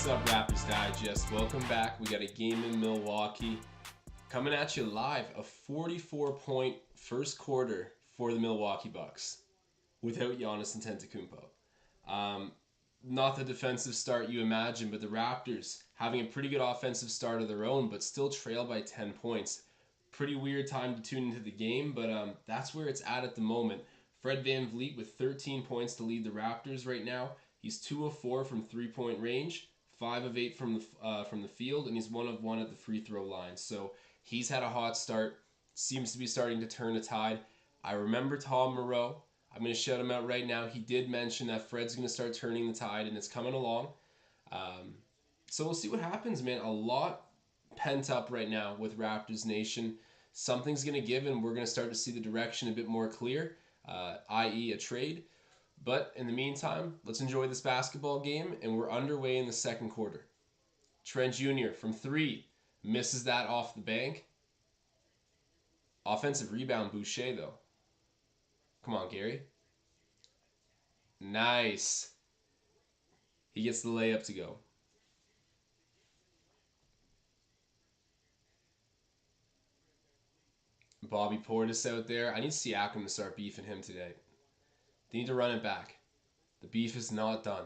What's up, Raptors Digest? Welcome back. We got a game in Milwaukee coming at you live. A 44-point first quarter for the Milwaukee Bucks without Giannis Antetokounmpo. Not the defensive start you imagine, but the Raptors having a pretty good offensive start of their own, but still trailed by 10 points. Pretty weird time to tune into the game, but that's where it's at the moment. Fred VanVleet with 13 points to lead the Raptors right now. He's 2 of 4 from three-point range, 5 of 8 from the field, and he's 1 of 1 at the free throw line. So he's had a hot start. Seems to be starting to turn a tide. I remember Tom Moreau. I'm going to shout him out right now. He did mention that Fred's going to start turning the tide, and it's coming along. So we'll see what happens, man. A lot pent up right now with Raptors Nation. Something's going to give, and we're going to start to see the direction a bit more clear, i.e. a trade. But in the meantime, let's enjoy this basketball game, and we're underway in the second quarter. Trent Jr. from 3 misses that off the bank. Offensive rebound, Boucher, though. Come on, Gary. Nice. He gets the layup to go. Bobby Portis out there. I need Siakam to start beefing him today. They need to run it back. The beef is not done.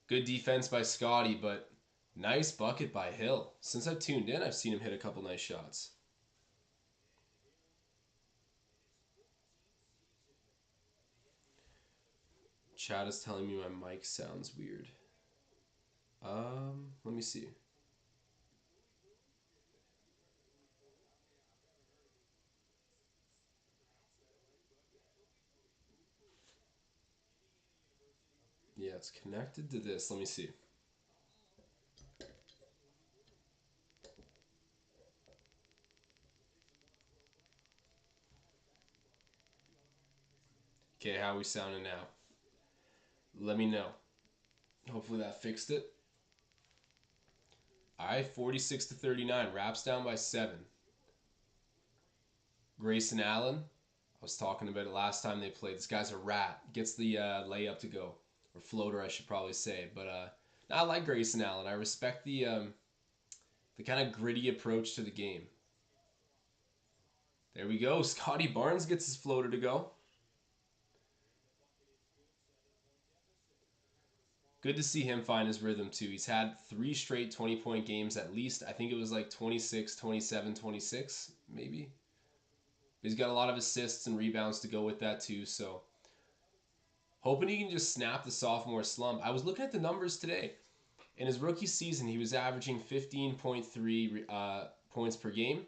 Good defense by Scotty, but nice bucket by Hill. Since I've tuned in, I've seen him hit a couple nice shots. Chat is telling me my mic sounds weird. Let me see. Yeah, it's connected to this. Let me see. Okay, how are we sounding now? Let me know. Hopefully that fixed it. Alright, 46-39. Raps down by 7. Grayson Allen. I was talking about it last time they played. This guy's a rat. Gets the layup to go. Or floater, I should probably say. But I like Grayson Allen. I respect the kind of gritty approach to the game. There we go. Scotty Barnes gets his floater to go. Good to see him find his rhythm, too. He's had 3 straight 20-point games at least. I think it was like 26, 27, 26, maybe. He's got a lot of assists and rebounds to go with that, too. So, hoping he can just snap the sophomore slump. I was looking at the numbers today. In his rookie season, he was averaging 15.3 points per game.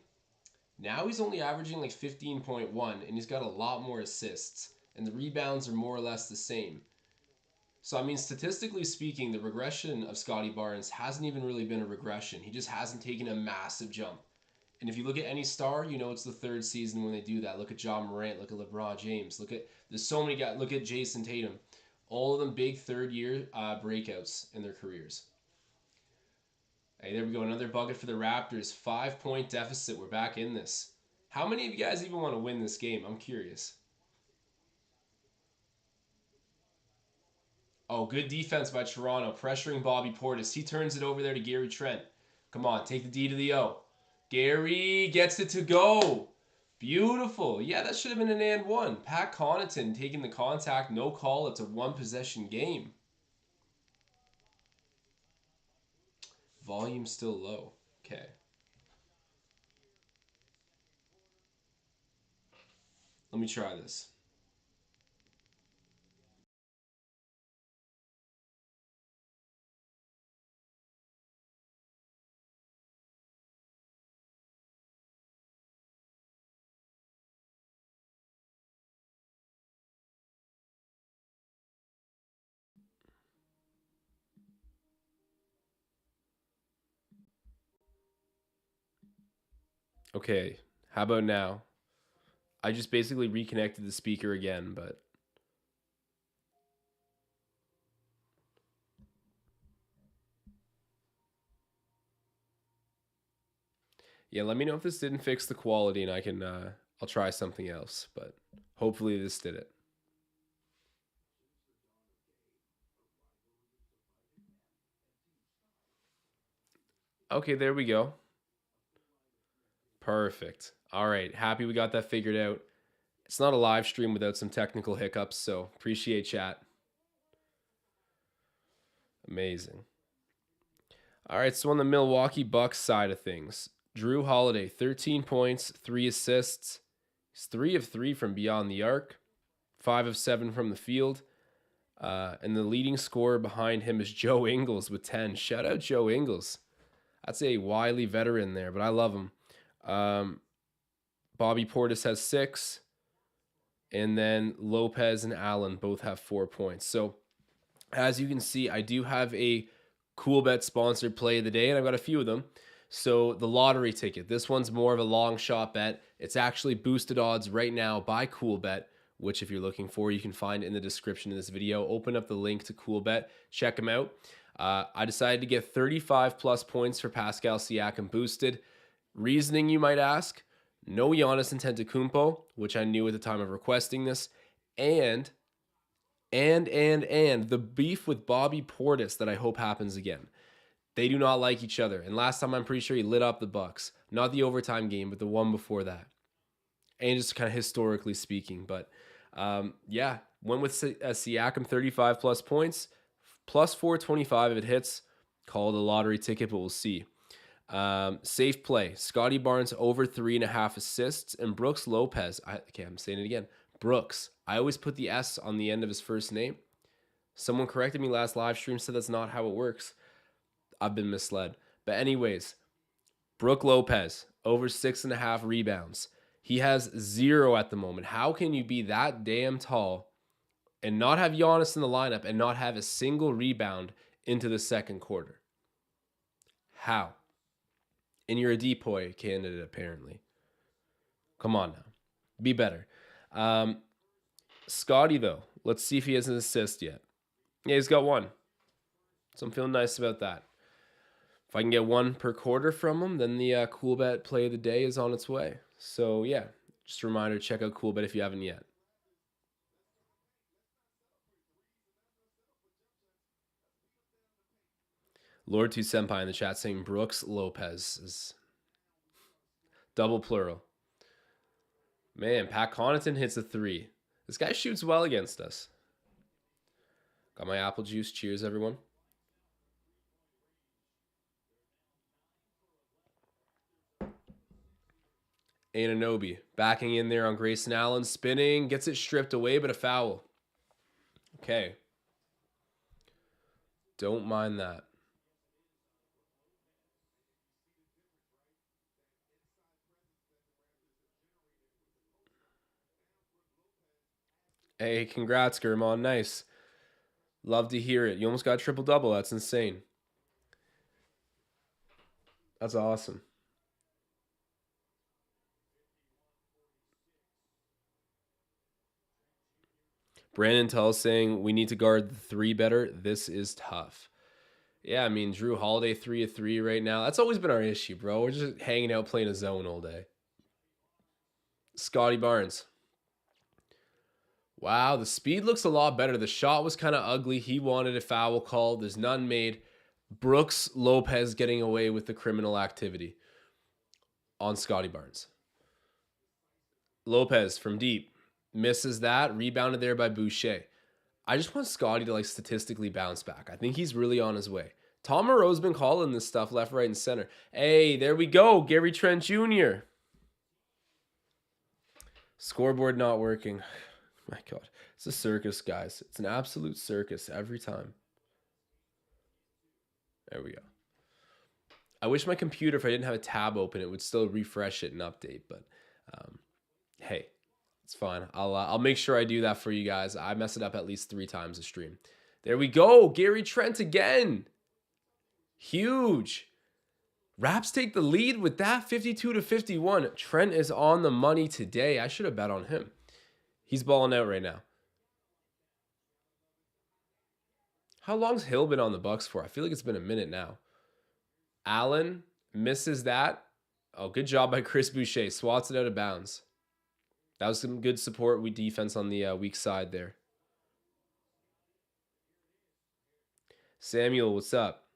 Now he's only averaging like 15.1, and he's got a lot more assists. And the rebounds are more or less the same. So, I mean, statistically speaking, the regression of Scotty Barnes hasn't even really been a regression. He just hasn't taken a massive jump. And if you look at any star, you know it's the 3rd season when they do that. Look at John Morant. Look at LeBron James. There's so many guys. Look at Jason Tatum. All of them big 3rd-year breakouts in their careers. Hey, there we go. Another bucket for the Raptors. 5-point deficit. We're back in this. How many of you guys even want to win this game? I'm curious. Oh, good defense by Toronto. Pressuring Bobby Portis. He turns it over there to Gary Trent. Come on, take the D to the O. Gary gets it to go. Beautiful. Yeah, that should have been an and one. Pat Connaughton taking the contact. No call. It's a 1-possession game. Volume still low. Okay. Let me try this. Okay, how about now? I just basically reconnected the speaker again, but... Yeah, let me know if this didn't fix the quality and I can, I'll try something else, but hopefully this did it. Okay, there we go. Perfect. All right, happy we got that figured out. It's not a live stream without some technical hiccups, so appreciate chat. Amazing. All right, so on the Milwaukee Bucks side of things, Drew Holiday, 13 points, 3 assists. He's 3 of 3 from beyond the arc, 5 of 7 from the field. And the leading scorer behind him is Joe Ingles with 10. Shout out Joe Ingles. That's a wily veteran there, but I love him. Bobby Portis has 6. And then Lopez and Allen both have 4 points. So as you can see, I do have a Cool Bet sponsored play of the day, and I've got a few of them. So the lottery ticket, this one's more of a long shot bet. It's actually boosted odds right now by Cool Bet, which if you're looking for, you can find in the description of this video. Open up the link to Cool Bet, check them out. I decided to get 35 plus points for Pascal Siakam boosted. Reasoning, you might ask, no Giannis Antetokounmpo, which I knew at the time of requesting this, and the beef with Bobby Portis that I hope happens again. They do not like each other. And last time I'm pretty sure he lit up the Bucks. Not the overtime game, but the one before that. And just kind of historically speaking. But yeah, went with Siakam 35 plus points. Plus 425 if it hits. Call it a lottery ticket, but we'll see. Safe play. Scotty Barnes over 3.5 assists. And Brooks Lopez. I'm saying it again. Brooks. I always put the S on the end of his first name. Someone corrected me last live stream, said that's not how it works. I've been misled. But anyways, Brook Lopez, over 6.5 rebounds. He has 0 at the moment. How can you be that damn tall and not have Giannis in the lineup and not have a single rebound into the second quarter? How? And you're a depoy candidate, apparently. Come on now. Be better. Scotty, though. Let's see if he has an assist yet. Yeah, he's got 1. So I'm feeling nice about that. If I can get 1 per quarter from him, then the Cool Bet play of the day is on its way. So yeah, just a reminder, check out Cool Bet if you haven't yet. Lord 2 Senpai in the chat saying Brooks Lopez is double plural. Man, Pat Connaughton hits a 3. This guy shoots well against us. Got my apple juice. Cheers, everyone. Anunoby backing in there on Grayson Allen. Spinning. Gets it stripped away, but a foul. Okay. Don't mind that. Hey, congrats, Gurman. Nice. Love to hear it. You almost got a triple-double. That's insane. That's awesome. Brandon Tull saying we need to guard the 3 better. This is tough. Yeah, I mean, Drew Holiday 3 of 3 right now. That's always been our issue, bro. We're just hanging out playing a zone all day. Scotty Barnes. Wow, the speed looks a lot better. The shot was kind of ugly. He wanted a foul call. There's none made. Brooks Lopez getting away with the criminal activity on Scotty Barnes. Lopez from deep. Misses that. Rebounded there by Boucher. I just want Scotty to statistically bounce back. I think he's really on his way. Tom Moreau's been calling this stuff left, right, and center. Hey, there we go. Gary Trent Jr. Scoreboard not working. My God. It's a circus, guys. It's an absolute circus every time. There we go. I wish my computer, if I didn't have a tab open, it would still refresh it and update. But hey, it's fine. I'll make sure I do that for you guys. I mess it up at least 3 times a stream. There we go. Gary Trent again. Huge. Raps take the lead with that 52-51. Trent is on the money today. I should have bet on him. He's balling out right now. How long's Hill been on the Bucks for? I feel like it's been a minute now. Allen misses that. Oh, good job by Chris Boucher. Swats it out of bounds. That was some good support with defense on the weak side there. Samuel, what's up?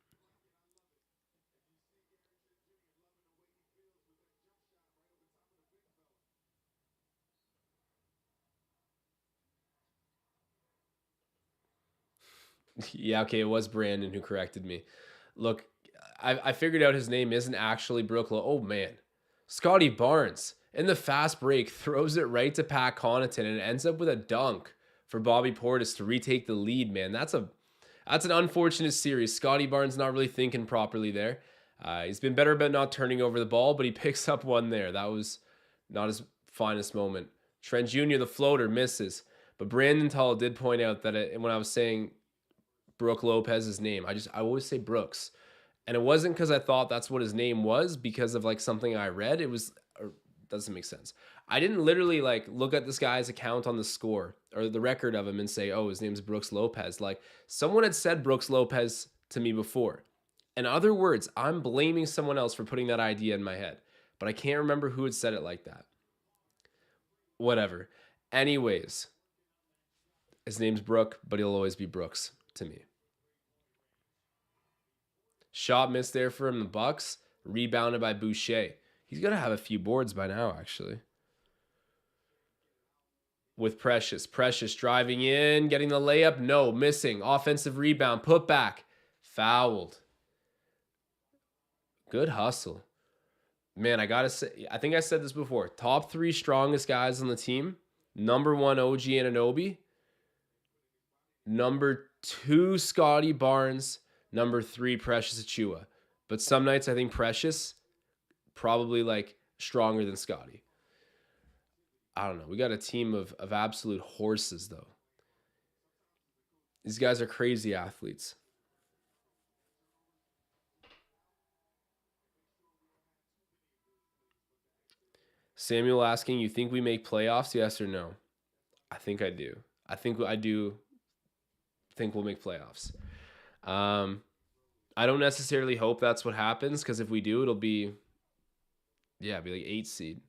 Yeah, okay, it was Brandon who corrected me. Look, I figured out his name isn't actually Brooke Oh, man. Scotty Barnes, in the fast break, throws it right to Pat Connaughton and it ends up with a dunk for Bobby Portis to retake the lead, man. That's an unfortunate series. Scotty Barnes not really thinking properly there. He's been better about not turning over the ball, but he picks up one there. That was not his finest moment. Trent Jr., the floater, misses. But Brandon Tull did point out that when I was saying Brooke Lopez's name, I always say Brooks. And it wasn't because I thought that's what his name was because of like something I read. It was, doesn't make sense. I didn't literally like look at this guy's account on the score or the record of him and say, oh, his name's Brooks Lopez. Like someone had said Brooks Lopez to me before. In other words, I'm blaming someone else for putting that idea in my head, but I can't remember who had said it like that. Whatever. Anyways, his name's Brooke, but he'll always be Brooks to me. Shot missed there from the Bucks. Rebounded by Boucher. He's going to have a few boards by now, actually. With Precious. Precious driving in, getting the layup. No, missing. Offensive rebound. Put back. Fouled. Good hustle. Man, I got to say, I think I said this before. Top 3 strongest guys on the team. Number 1, OG Anunoby. Number 2, Scotty Barnes. Number 3, Precious Achiuwa. But some nights I think Precious probably like stronger than Scotty. I don't know. We got a team of absolute horses, though. These guys are crazy athletes. Samuel asking, you think we make playoffs? Yes or no? I think I do. I think we'll make playoffs. I don't necessarily hope that's what happens because if we do, it'll be like 8 seed.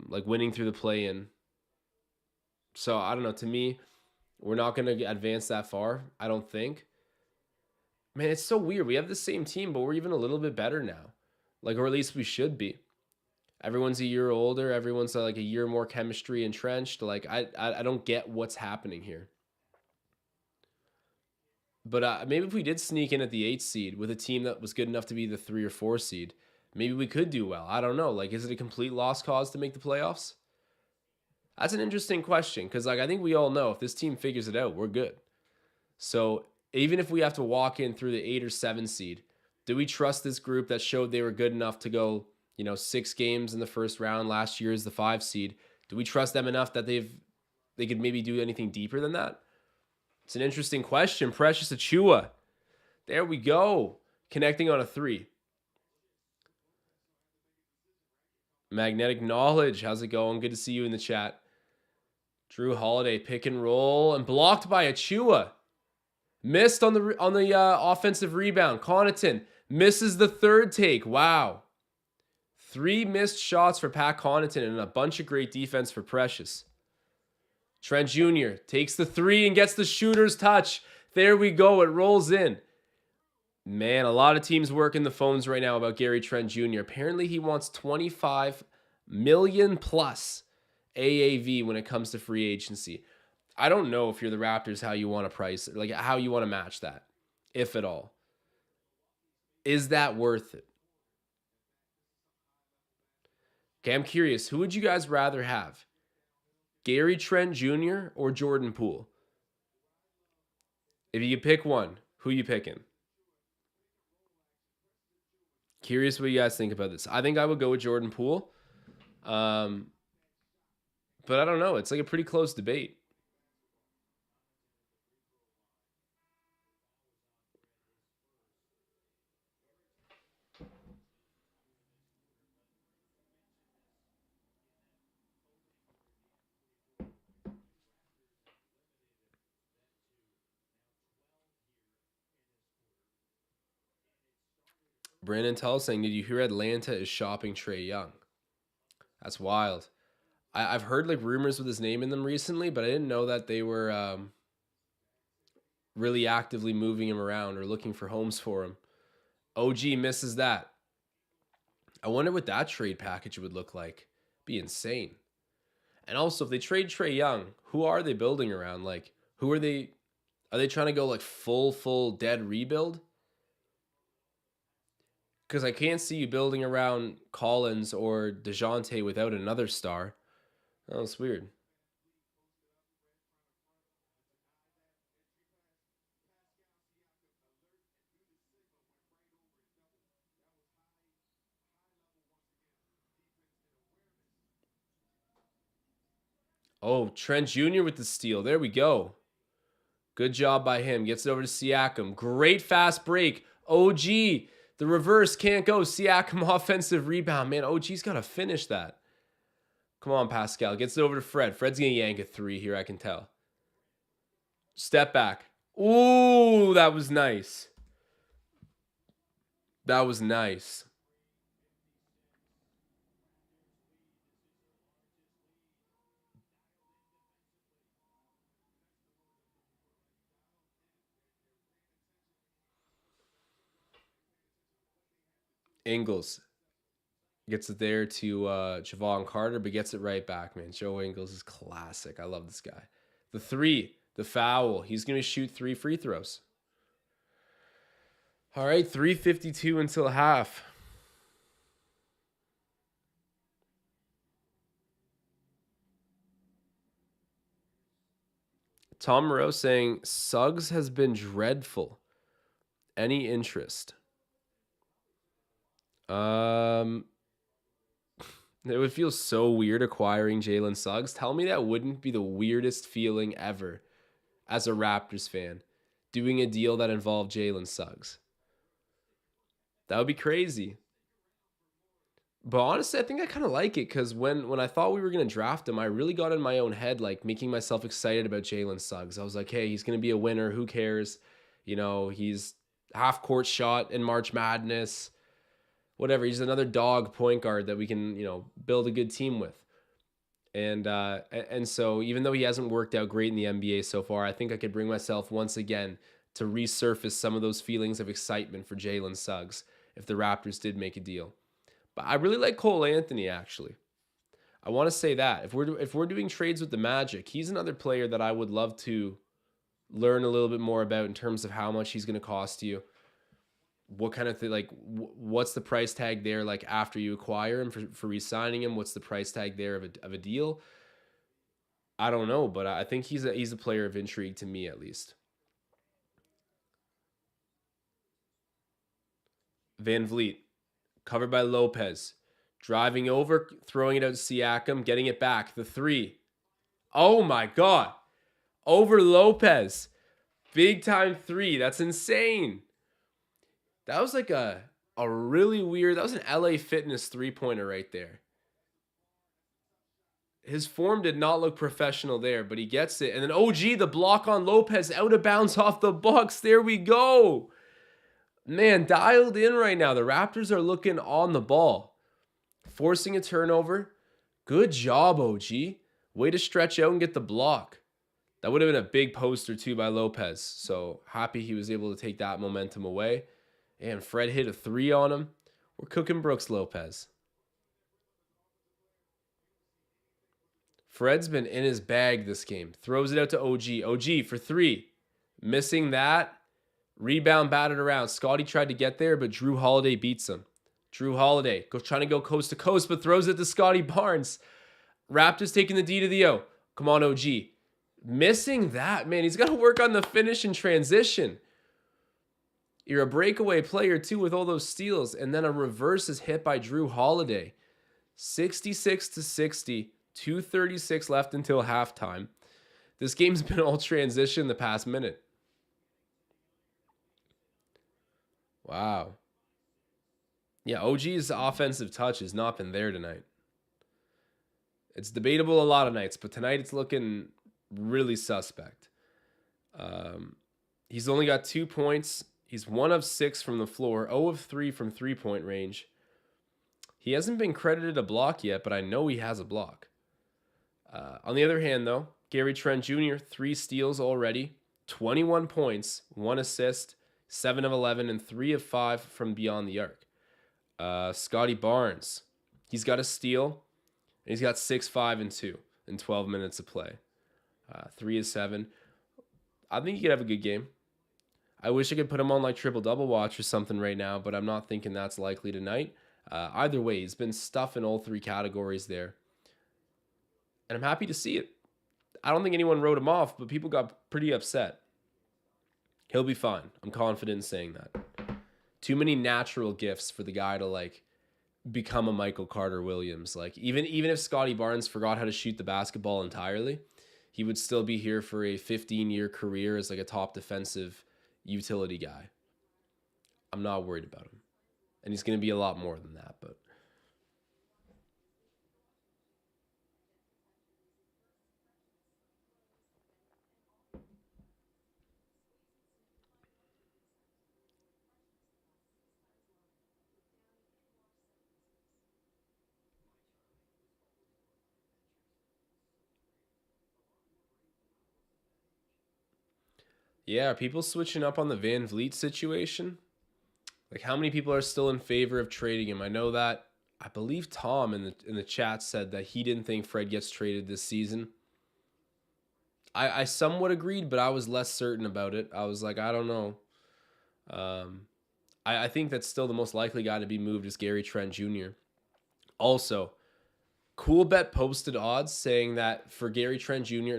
Like winning through the play-in. So I don't know. To me, we're not going to advance that far. I don't think. Man, it's so weird. We have the same team, but we're even a little bit better now. Like, or at least we should be. Everyone's a year older. Everyone's like a year more chemistry entrenched. Like, I don't get what's happening here. But maybe if we did sneak in at the 8th seed with a team that was good enough to be the 3 or 4 seed, maybe we could do well. I don't know. Like, is it a complete lost cause to make the playoffs? That's an interesting question because, like, I think we all know if this team figures it out, we're good. So even if we have to walk in through the 8 or 7 seed, do we trust this group that showed they were good enough to go, 6 games in the first round last year as the 5 seed? Do we trust them enough that they could maybe do anything deeper than that? It's an interesting question. Precious Achiuwa. There we go. Connecting on a 3. Magnetic Knowledge. How's it going? Good to see you in the chat. Drew Holiday pick and roll and blocked by Achiuwa. Missed on the offensive rebound. Connaughton misses the 3rd take. Wow. 3 missed shots for Pat Connaughton and a bunch of great defense for Precious. Trent Jr. takes the 3 and gets the shooter's touch. There we go. It rolls in. Man, a lot of teams working the phones right now about Gary Trent Jr. Apparently he wants 25 million plus AAV when it comes to free agency. I don't know if you're the Raptors how you want to price it, like how you want to match that, if at all. Is that worth it? Okay, I'm curious. Who would you guys rather have? Gary Trent Jr. or Jordan Poole? If you could pick one, who you picking? Curious what you guys think about this. I think I would go with Jordan Poole. But I don't know. It's like a pretty close debate. Brandon Tull saying, did you hear Atlanta is shopping Trae Young? That's wild. I've heard like rumors with his name in them recently, but I didn't know that they were really actively moving him around or looking for homes for him. OG misses that. I wonder what that trade package would look like. Be insane. And also, if they trade Trae Young, who are they building around? Like, who are they? Are they trying to go like full dead rebuild? Because I can't see you building around Collins or DeJounte without another star. Oh, it's weird. Oh, Trent Jr. with the steal. There we go. Good job by him. Gets it over to Siakam. Great fast break. OG. The reverse can't go. Siakam offensive rebound. Man, OG's got to finish that. Come on, Pascal. Gets it over to Fred. Fred's going to yank a three here, I can tell. Step back. Ooh, that was nice. That was nice. Ingles gets it there to Javon Carter, but gets it right back, man. Joe Ingles is classic. I love this guy. The three, the foul. He's going to shoot 3 free throws. All right, 3:52 until half. Tom Moreau saying, Suggs has been dreadful. Any interest? It would feel so weird acquiring Jalen Suggs. Tell me that wouldn't be the weirdest feeling ever as a Raptors fan, doing a deal that involved Jalen Suggs. That would be crazy. But honestly, I think I kind of like it because when I thought we were going to draft him, I really got in my own head, like making myself excited about Jalen Suggs. I was like, hey, he's going to be a winner. Who cares? You know, he's half court shot in March Madness. Whatever. He's another dog point guard that we can, build a good team with. And so even though he hasn't worked out great in the NBA so far, I think I could bring myself once again to resurface some of those feelings of excitement for Jalen Suggs if the Raptors did make a deal. But I really like Cole Anthony, actually. I want to say that if we're doing trades with the Magic, he's another player that I would love to learn a little bit more about in terms of how much he's going to cost you. What kind of thing, like what's the price tag there, like after you acquire him for re-signing him? What's the price tag there of a deal? I don't know, but I think he's a player of intrigue to me, at least. Van Vliet, covered by Lopez, driving over, throwing it out to Siakam, getting it back. The three. Oh my God. Over Lopez. Big time three. That's insane. That was like a really weird, that was an LA Fitness three-pointer right there. His form did not look professional there, but he gets it. And then OG, the block on Lopez, out of bounds off the Bucks. There we go. Man, dialed in right now. The Raptors are looking on the ball. Forcing a turnover. Good job, OG. Way to stretch out and get the block. That would have been a big poster too by Lopez. So happy he was able to take that momentum away. And Fred hit a three on him. We're cooking Brooks Lopez. Fred's been in his bag this game. Throws it out to OG. OG for three. Missing that. Rebound batted around. Scotty tried to get there, but Drew Holiday beats him. Drew Holiday trying to go coast to coast, but throws it to Scotty Barnes. Raptors taking the D to the O. Come on, OG. Missing that, man. He's got to work on the finish and transition. You're a breakaway player, too, with all those steals. And then a reverse is hit by Drew Holiday. 66-60. 2:36 left until halftime. This game's been all transition the past minute. Wow. Yeah, OG's offensive touch has not been there tonight. It's debatable a lot of nights, but tonight it's looking really suspect. He's only got 2 points. He's 1 of 6 from the floor, 0 of 3 from three-point range. He hasn't been credited a block yet, but I know he has a block. On the other hand, though, Gary Trent Jr., 3 steals already, 21 points, 1 assist, 7 of 11, and 3 of 5 from beyond the arc. Scotty Barnes, he's got a steal, and he's got 6, 5, and 2 in 12 minutes of play. 3 of 7. I think he could have a good game. I wish I could put him on like triple-double watch or something right now, but I'm not thinking that's likely tonight. Either way, he's been stuffing all three categories there. And I'm happy to see it. I don't think anyone wrote him off, but people got pretty upset. He'll be fine. I'm confident in saying that. Too many natural gifts for the guy to like become a Michael Carter Williams. Like even if Scottie Barnes forgot how to shoot the basketball entirely, he would still be here for a 15-year career as like a top defensive utility guy. I'm not worried about him. And he's going to be a lot more than that, but yeah, are people switching up on the Van Vliet situation? Like how many people are still in favor of trading him? I know that I believe Tom in the chat said that he didn't think Fred gets traded this season. I somewhat agreed, but I was less certain about it. I was like, I don't know. I think that's still the most likely guy to be moved is Gary Trent Jr. Also, CoolBet posted odds saying that for Gary Trent Jr.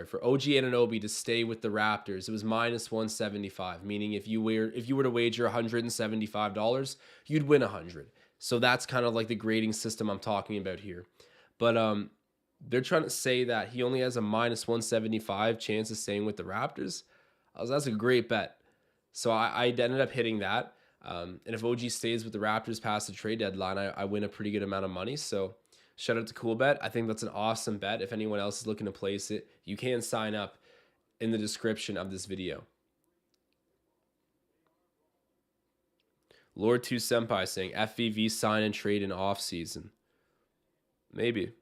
For OG Anunoby to stay with the Raptors, it was minus 175. Meaning if you were to wager $175, you'd win 100. So that's kind of like the grading system I'm talking about here. But they're trying to say that he only has a minus 175 chance of staying with the Raptors. That's a great bet. So I ended up hitting that. And if OG stays with the Raptors past the trade deadline, I win a pretty good amount of money. So shout out to CoolBet. I think that's an awesome bet. If anyone else is looking to place it, you can sign up in the description of this video. Lord 2 Senpai saying FVV sign and trade in off season. Maybe.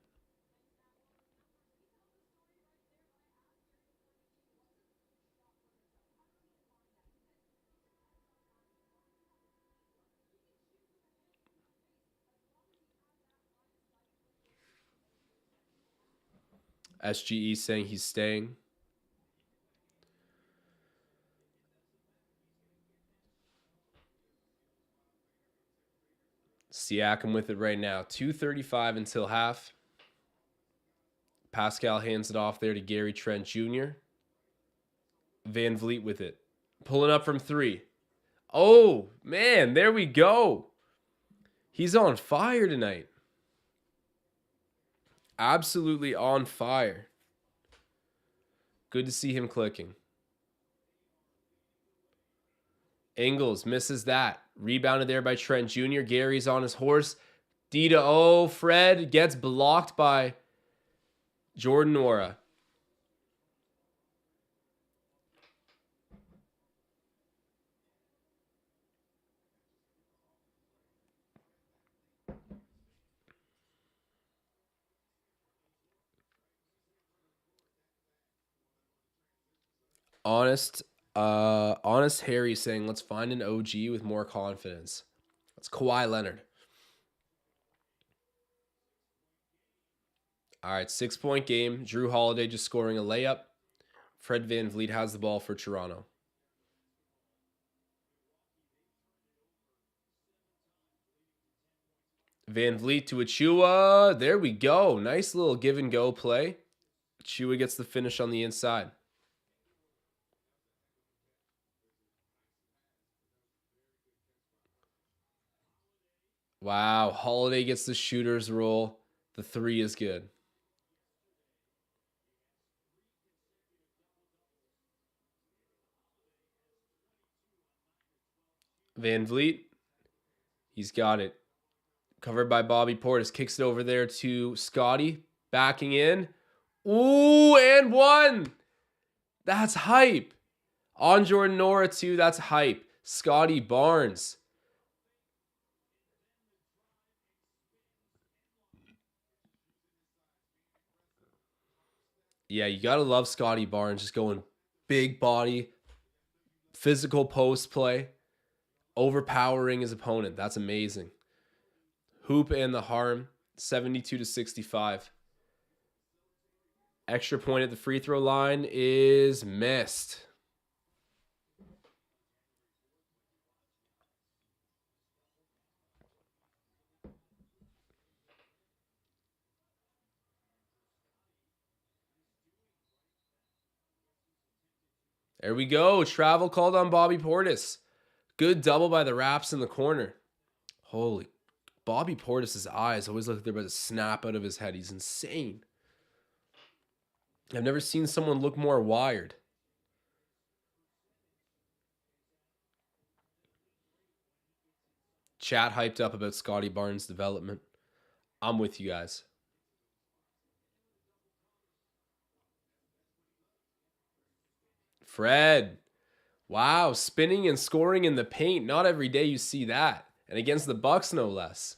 SGE saying he's staying. Siakam with it right now. 2:35 until half. Pascal hands it off there to Gary Trent Jr. Van Vliet with it. Pulling up from 3. Oh, man, there we go. He's on fire tonight. Absolutely on fire. Good to see him clicking. Ingles misses that. Rebounded there by Trent Jr. Gary's on his horse. D to O. Fred gets blocked by Jordan Nwora. Honest Harry saying, let's find an OG with more confidence. That's Kawhi Leonard. All right, 6-point game. Drew Holiday just scoring a layup. Fred Van Vliet has the ball for Toronto. Van Vliet to Achua. There we go. Nice little give and go play. Achua gets the finish on the inside. Wow, Holiday gets the shooter's roll. The 3 is good. Van Vliet. He's got it. Covered by Bobby Portis. Kicks it over there to Scottie. Backing in. Ooh, and 1. That's hype. On Jordan Nwora, too. That's hype. Scottie Barnes. Yeah, you got to love Scottie Barnes. Just going big body, physical post play, overpowering his opponent. That's amazing. Hoop and the harm, 72-65. Extra point at the free throw line is missed. There we go. Travel called on Bobby Portis. Good double by the Raps in the corner. Holy, Bobby Portis' eyes always look like they're about to snap out of his head. He's insane. I've never seen someone look more wired. Chat hyped up about Scotty Barnes' development. I'm with you guys. Fred. Wow, spinning and scoring in the paint. Not every day you see that. And against the Bucks, no less.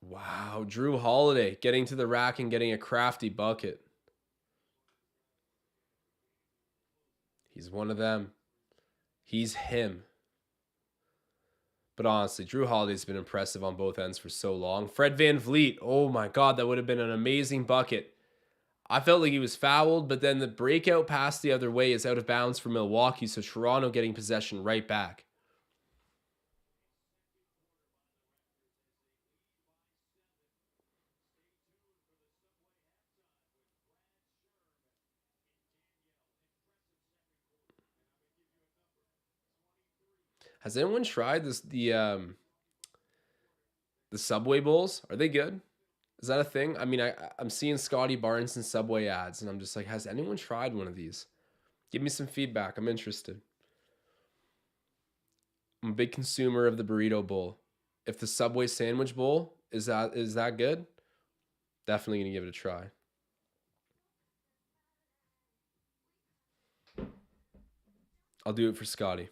Wow, Drew Holiday getting to the rack and getting a crafty bucket. He's one of them. He's him. But honestly, Drew Holiday's been impressive on both ends for so long. Fred VanVleet, oh my God, that would have been an amazing bucket. I felt like he was fouled, but then the breakout pass the other way is out of bounds for Milwaukee, so Toronto getting possession right back. Has anyone tried the Subway bowls? Are they good? Is that a thing? I mean, I'm seeing Scotty Barnes and Subway ads, and I'm just like, has anyone tried one of these? Give me some feedback. I'm interested. I'm a big consumer of the burrito bowl. If the Subway sandwich bowl is that good, definitely gonna give it a try. I'll do it for Scotty.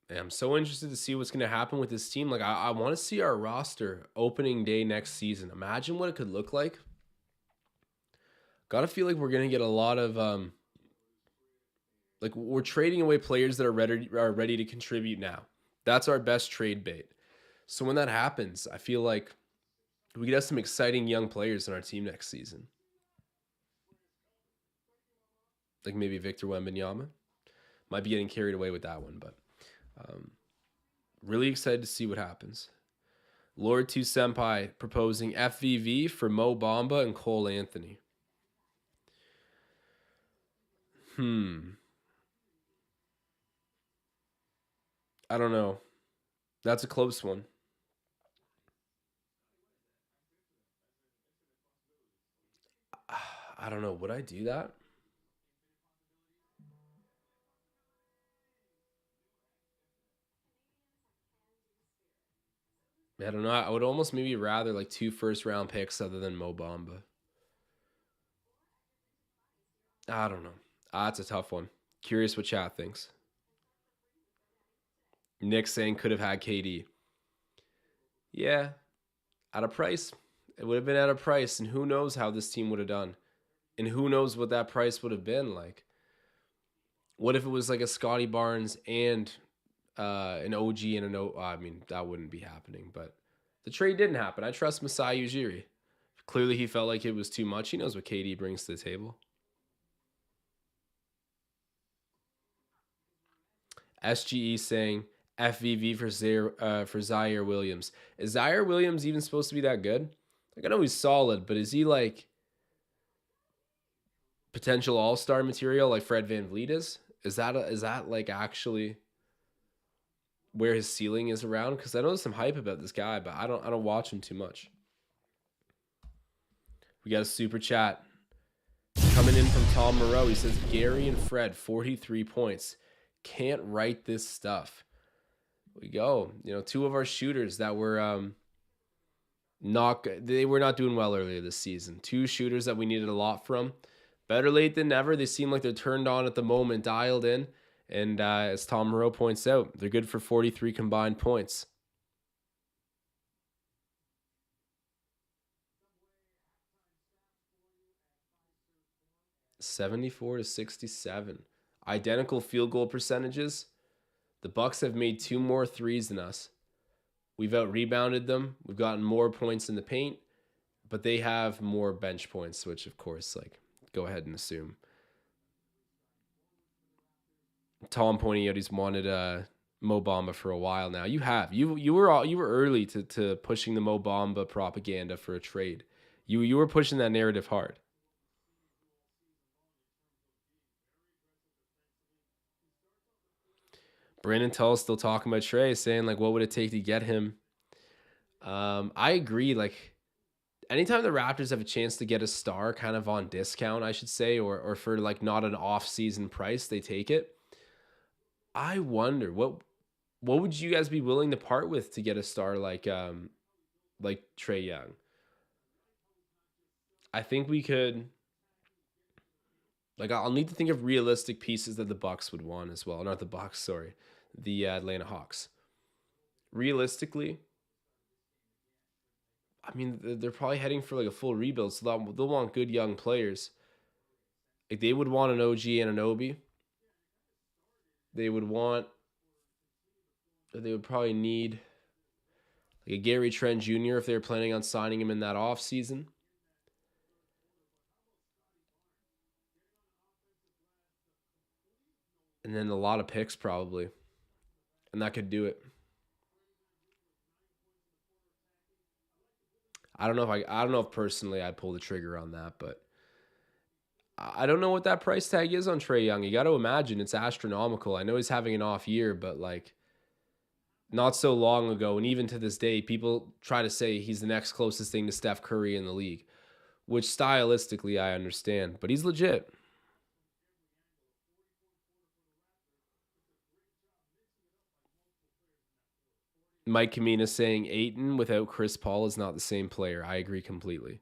And I'm so interested to see what's going to happen with this team. Like, I want to see our roster opening day next season. Imagine what it could look like. Gotta feel like we're going to get a lot of, like, we're trading away players that are ready to contribute now. That's our best trade bait. So when that happens, I feel like we could have some exciting young players in our team next season. Like maybe Victor Wembanyama. Might be getting carried away with that one, but really excited to see what happens. Lord 2 Senpai proposing FVV for Mo Bamba and Cole Anthony. I don't know. That's a close one. I don't know. Would I do that? I don't know. I would almost maybe rather like 2 first-round picks other than Mo Bamba. I don't know. That's a tough one. Curious what chat thinks. Nick saying could have had KD. Yeah, at a price. It would have been at a price, and who knows how this team would have done. And who knows what that price would have been like. What if it was like a Scotty Barnes and an OG and an O? I mean, that wouldn't be happening, but the trade didn't happen. I trust Masai Ujiri. Clearly, he felt like it was too much. He knows what KD brings to the table. SGE saying FVV for Zaire Williams. Is Zaire Williams even supposed to be that good? Like, I know he's solid, but is he like potential all-star material like Fred VanVleet is? Is that like actually where his ceiling is around? Because I know there's some hype about this guy, but I don't watch him too much. We got a super chat coming in from Tom Moreau. He says Gary and Fred 43 points. Can't write this stuff. We go. You know, 2 of our shooters that were not doing well earlier this season. 2 shooters that we needed a lot from. Better late than never. They seem like they're turned on at the moment, dialed in. And as Tom Moreau points out, they're good for 43 combined points. 74-67. Identical field goal percentages. The Bucks have made 2 more threes than us. We've out-rebounded them. We've gotten more points in the paint, but they have more bench points, which, of course, like, go ahead and assume. Tom pointing out he's wanted Mo Bamba for a while now. You have. You were early to pushing the Mo Bamba propaganda for a trade. You were pushing that narrative hard. Brandon Tull's still talking about Trey, saying like, what would it take to get him? I agree. Like, anytime the Raptors have a chance to get a star kind of on discount, I should say, or for like not an off-season price, they take it. I wonder what would you guys be willing to part with to get a star like Trae Young? I think we could, like, I'll need to think of realistic pieces that the Bucks would want as well. Not the Bucks, sorry, the Atlanta Hawks. Realistically, I mean, they're probably heading for like a full rebuild, so they'll want good young players. Like, they would want an OG Anunoby. They would probably need like a Gary Trent Jr. if they were planning on signing him in that offseason. And then a lot of picks probably. And that could do it. I don't know if personally I'd pull the trigger on that, but I don't know what that price tag is on Trae Young. You got to imagine it's astronomical. I know he's having an off year, but like, not so long ago, and even to this day, people try to say he's the next closest thing to Steph Curry in the league, which stylistically I understand, but he's legit. Mike Kamina saying Ayton without Chris Paul is not the same player. I agree completely.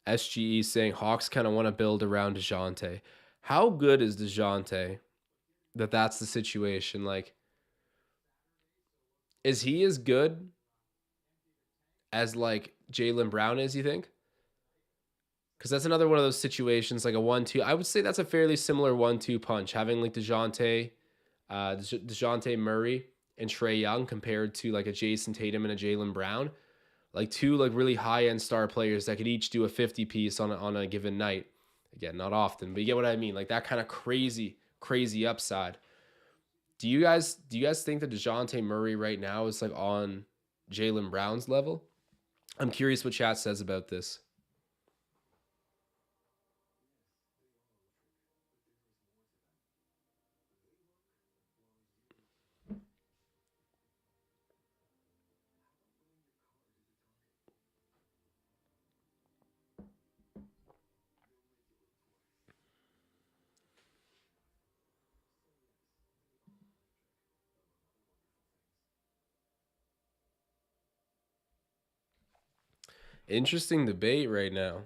SGE saying Hawks kind of want to build around DeJounte. How good is DeJounte that's the situation? Like, is he as good as like Jaylen Brown is, you think? Because that's another one of those situations, like a 1-2. I would say that's a fairly similar 1-2 punch, having like DeJounte Murray and Trae Young compared to like a Jason Tatum and a Jaylen Brown. Like two like really high-end star players that could each do a 50 piece on a given night. Again, not often, but you get what I mean. Like that kind of crazy upside. Do you guys think that DeJounte Murray right now is like on Jaylen Brown's level? I'm curious what chat says about this. Interesting debate right now.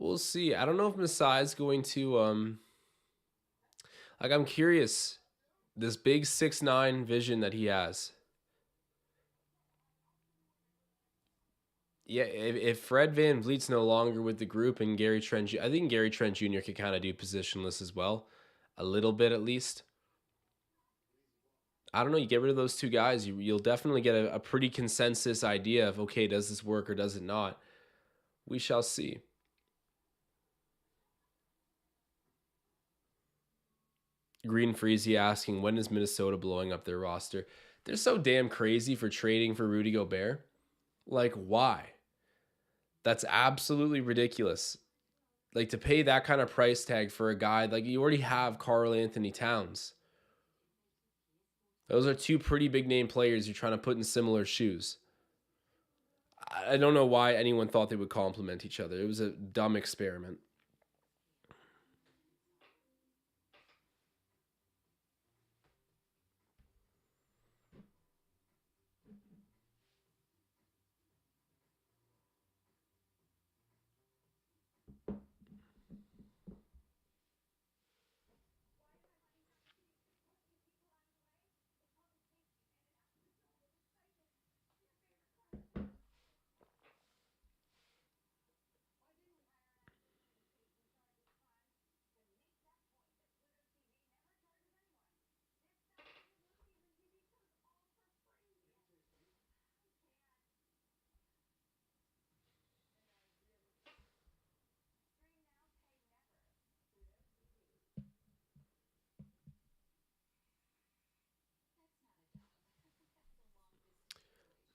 We'll see. I don't know if Masai's going to like, I'm curious. This big 6'9" vision that he has. Yeah, if Fred VanVleet's no longer with the group and Gary Trent, I think Gary Trent Jr. could kind of do positionless as well, a little bit at least. I don't know. You get rid of those two guys, you'll definitely get a pretty consensus idea of, okay, does this work or does it not? We shall see. Green Freezy asking, when is Minnesota blowing up their roster? They're so damn crazy for trading for Rudy Gobert. Like, why? That's absolutely ridiculous. Like, to pay that kind of price tag for a guy, like, you already have Karl Anthony Towns. Those are two pretty big name players you're trying to put in similar shoes. I don't know why anyone thought they would complement each other. It was a dumb experiment.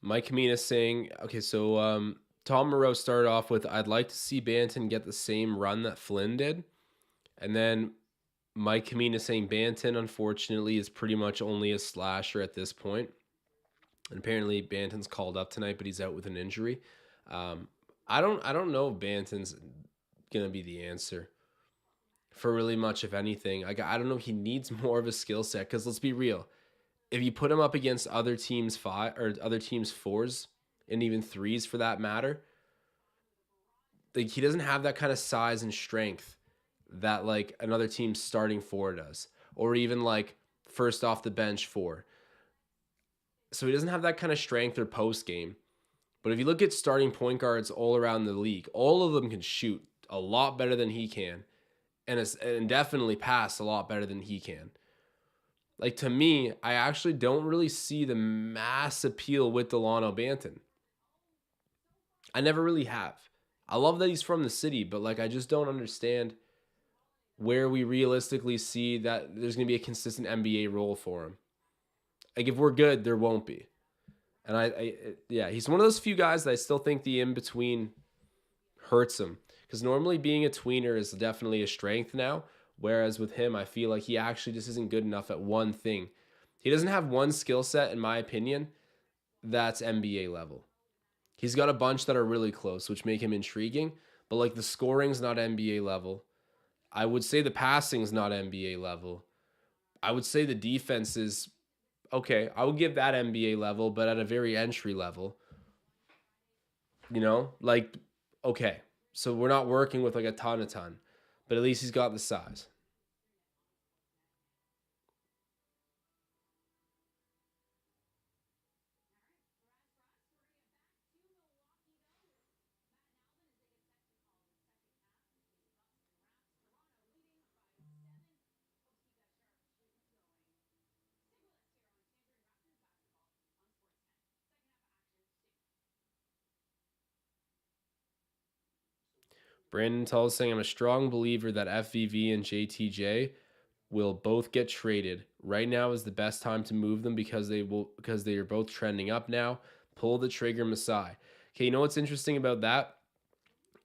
Mike Kamina saying, okay, so Tom Moreau started off with, I'd like to see Banton get the same run that Flynn did. And then Mike Kamina saying Banton, unfortunately, is pretty much only a slasher at this point. And apparently Banton's called up tonight, but he's out with an injury. I don't know if Banton's gonna be the answer for really much of anything. I don't know. He needs more of a skill set because let's be real. If you put him up against other teams five or other teams fours and even threes for that matter, like he doesn't have that kind of size and strength that like another team's starting four does, or even like first off the bench four. So he doesn't have that kind of strength or post game. But if you look at starting point guards all around the league, all of them can shoot a lot better than he can, and definitely pass a lot better than he can. Like to me, I actually don't really see the mass appeal with Delano Banton. I never really have. I love that he's from the city, but like I just don't understand where we realistically see that there's going to be a consistent NBA role for him. Like if we're good, there won't be. And yeah, he's one of those few guys that I still think the in between hurts him because normally being a tweener is definitely a strength now. Whereas with him, I feel like he actually just isn't good enough at one thing. He doesn't have one skill set, in my opinion, that's NBA level. He's got a bunch that are really close, which make him intriguing. But like the scoring's not NBA level. I would say the passing's not NBA level. I would say the defense is okay. I would give that NBA level, but at a very entry level. You know, like okay. So we're not working with like a ton, but at least he's got the size. Brandon Tull is saying, I'm a strong believer that FVV and JTJ will both get traded. Right now is the best time to move them because they are both trending up now. Pull the trigger, Masai. Okay, you know what's interesting about that?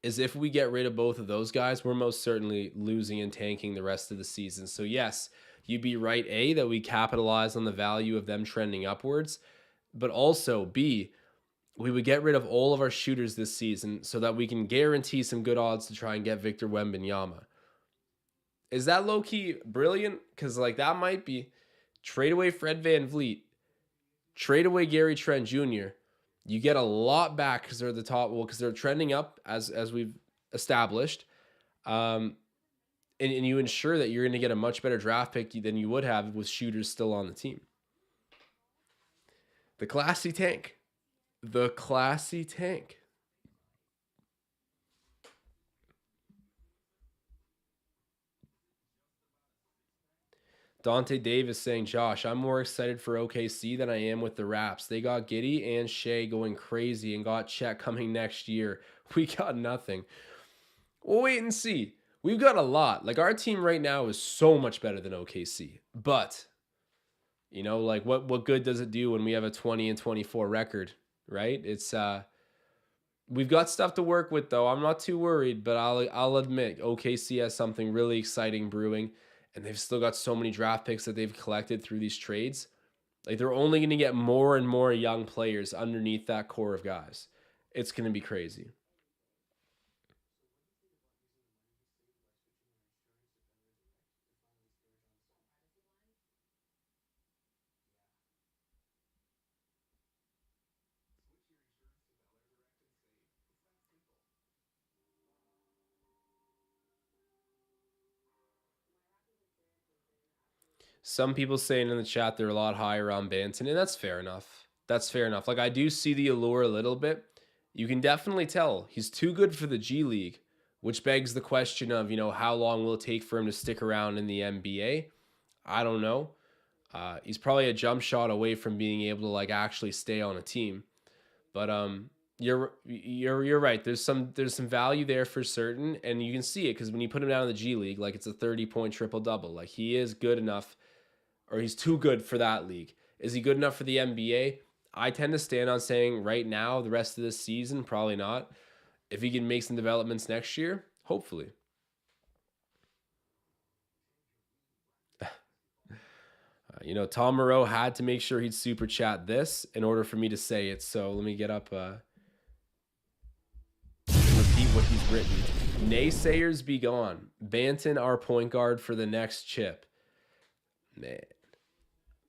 Is if we get rid of both of those guys, we're most certainly losing and tanking the rest of the season. So yes, you'd be right, A, that we capitalize on the value of them trending upwards, but also B, we would get rid of all of our shooters this season so that we can guarantee some good odds to try and get Victor Wembanyama. Is that low-key brilliant? Because like that might be trade away Fred VanVleet, trade away Gary Trent Jr. You get a lot back because they're the top. Well, because they're trending up as we've established, and you ensure that you're going to get a much better draft pick than you would have with shooters still on the team. The classy tank. The classy tank. Dante Davis saying, Josh, I'm more excited for OKC than I am with the Raps. They got Giddy and Shea going crazy and got Chet coming next year. We got nothing. We'll wait and see. we've got a lot. Like our team right now is so much better than OKC. But, like what good does it do when we have a 20-24 record, right? It's we've got stuff to work with though. I'm not too worried, but I'll admit OKC has something really exciting brewing, and they've still got so many draft picks that they've collected through these trades. Like they're only going to get more and more young players underneath that core of guys. It's going to be crazy. Some people saying in the chat they're a lot higher on Banton, and that's fair enough. That's fair enough. Like I do see the allure a little bit. You can definitely tell he's too good for the G League, which begs the question of, how long will it take for him to stick around in the NBA? I don't know. He's probably a jump shot away from being able to like actually stay on a team. But you're right. There's some value there for certain, and you can see it because when you put him down in the G League, like it's a 30-point triple double. Like he is good enough, or he's too good for that league. Is he good enough for the NBA? I tend to stand on saying right now, the rest of this season, probably not. If he can make some developments next year, hopefully. Tom Moreau had to make sure he'd super chat this in order for me to say it. So let me get up, repeat what he's written. Naysayers be gone. Banton, our point guard for the next chip.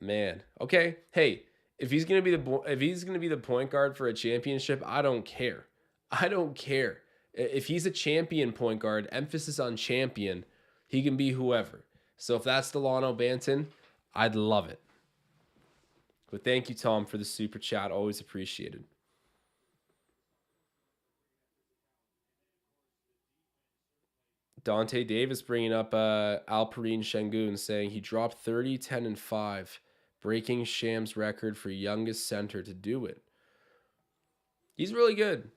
Man. Okay. Hey, if he's gonna be the point guard for a championship, I don't care. If he's a champion point guard, emphasis on champion, he can be whoever. So if that's Delano Banton, I'd love it. But thank you, Tom, for the super chat. Always appreciated. Dante Davis bringing up Alperine Şengün, saying he dropped 30, 10, and 5, breaking Sham's record for youngest center to do it. He's really good.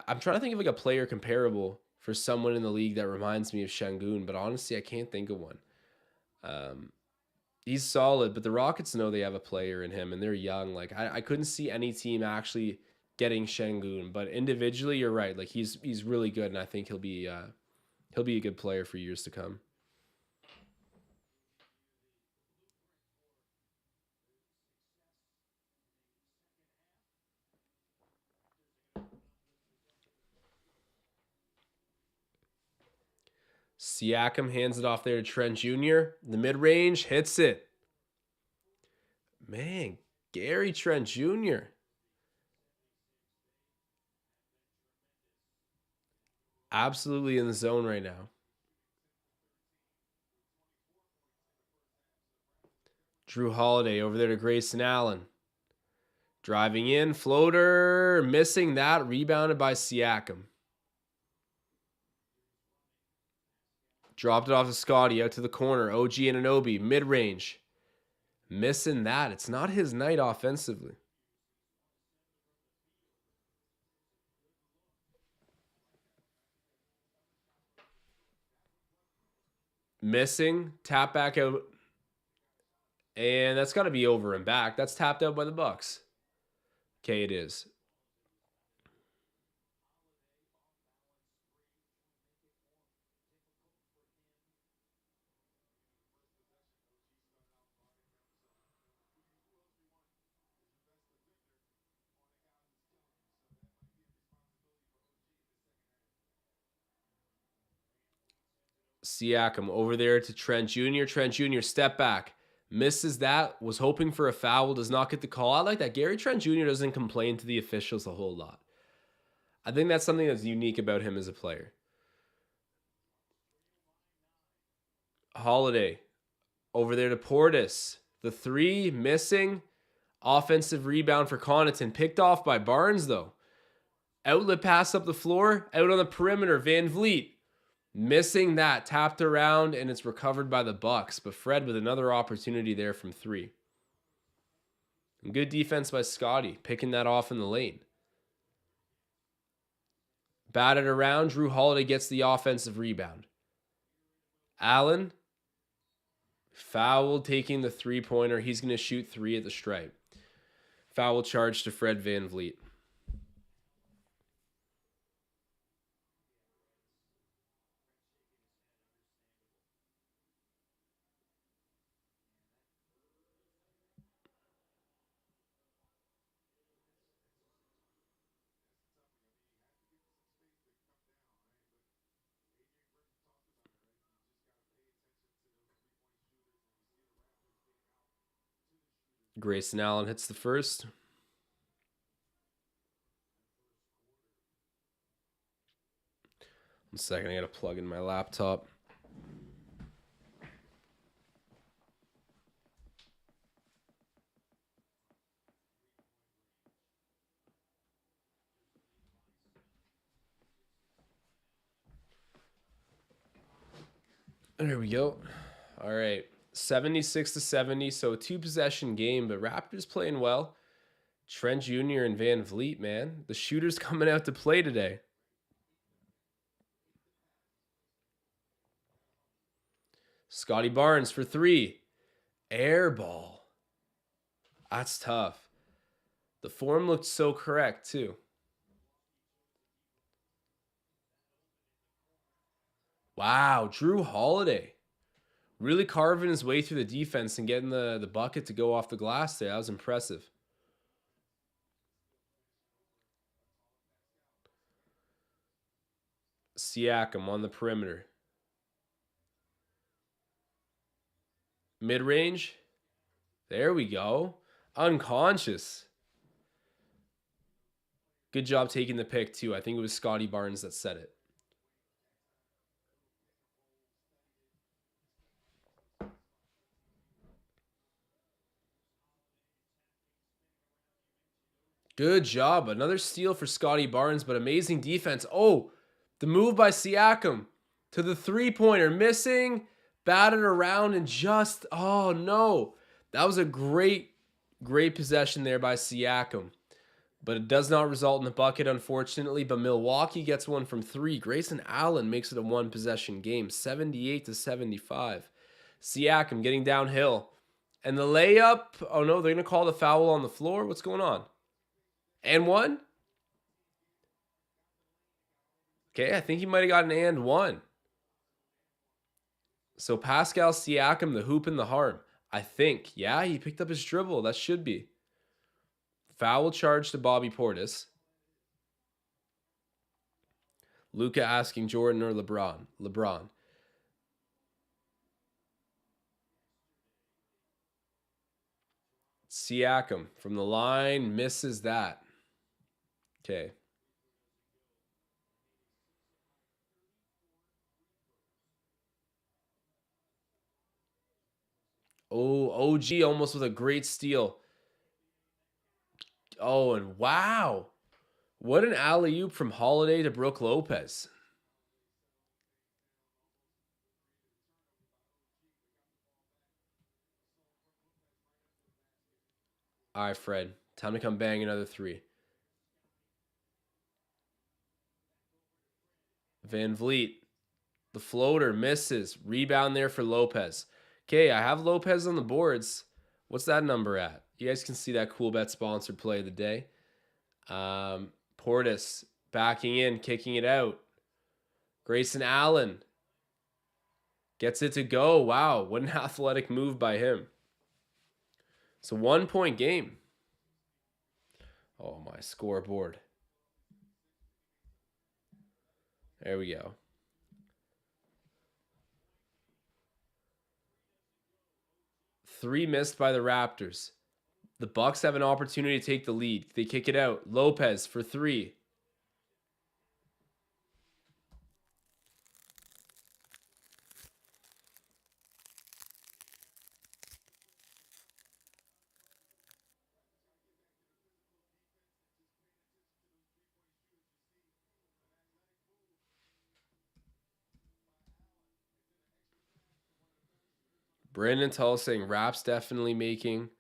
I'm trying to think of like a player comparable for someone in the league that reminds me of Şengün, but honestly, I can't think of one. He's solid, but the Rockets know they have a player in him, and they're young. Like I couldn't see any team actually getting Şengün, but individually, you're right. Like he's really good, and I think he'll be a good player for years to come. Siakam hands it off there to Trent Jr. The mid-range hits it. Man, Gary Trent Jr. Absolutely in the zone right now. Drew Holiday over there to Grayson Allen. Driving in, floater, missing that, rebounded by Siakam. Dropped it off to Scotty, out to the corner. OG Anunoby, mid-range. Missing that. It's not his night offensively. Missing, tap back out. And that's got to be over and back. That's tapped out by the Bucks. Okay, it is. Siakam over there to Trent Jr. Trent Jr. step back. Misses that. Was hoping for a foul. Does not get the call. I like that. Gary Trent Jr. doesn't complain to the officials a whole lot. I think that's something that's unique about him as a player. Holiday over there to Portis. The three missing. Offensive rebound for Connaughton. Picked off by Barnes, though. Outlet pass up the floor. Out on the perimeter. Van Vliet. Missing that. Tapped around, and it's recovered by the Bucks. But Fred with another opportunity there from three. And good defense by Scotty. Picking that off in the lane. Batted around. Drew Holiday gets the offensive rebound. Allen, foul taking the three-pointer. He's going to shoot 3 at the stripe. Foul charge to Fred VanVleet. Grayson Allen hits the first. One second, I got to plug in my laptop. There we go. All right. 76-70, so a 2-possession game, but Raptors playing well. Trent Jr. and VanVleet, man. The shooter's coming out to play today. Scotty Barnes for 3. Air ball. That's tough. The form looked so correct, too. Wow, Drew Holiday. Really carving his way through the defense and getting the bucket to go off the glass there. That was impressive. Siakam on the perimeter. Mid-range. There we go. Unconscious. Good job taking the pick, too. I think it was Scotty Barnes that said it. Good job. Another steal for Scotty Barnes, but amazing defense. Oh, the move by Siakam to the three-pointer. Missing, batted around, and just, oh no. That was a great possession there by Siakam. But it does not result in the bucket, unfortunately. But Milwaukee gets one from 3. Grayson Allen makes it a 1-possession game, 78-75. Siakam getting downhill. And the layup, oh no, they're going to call the foul on the floor. What's going on? And 1? Okay, I think he might have got an and 1. So Pascal Siakam, the hoop and the harm. I think. Yeah, he picked up his dribble. That should be. Foul charge to Bobby Portis. Luka asking Jordan or LeBron. LeBron. Siakam from the line misses that. Okay. Oh, OG almost with a great steal. Oh, and wow. What an alley-oop from Holiday to Brook Lopez. All right, Fred. Time to come bang another 3. VanVleet. The floater misses. Rebound there for Lopez. Okay, I have Lopez on the boards. What's that number at? You guys can see that Cool Bet sponsored play of the day. Portis backing in, kicking it out. Grayson Allen gets it to go. Wow, what an athletic move by him. It's a 1-point game. Oh, my scoreboard. There we go. Three missed by the Raptors. The Bucks have an opportunity to take the lead. They kick it out. Lopez for 3. Brandon Tull saying Raps definitely making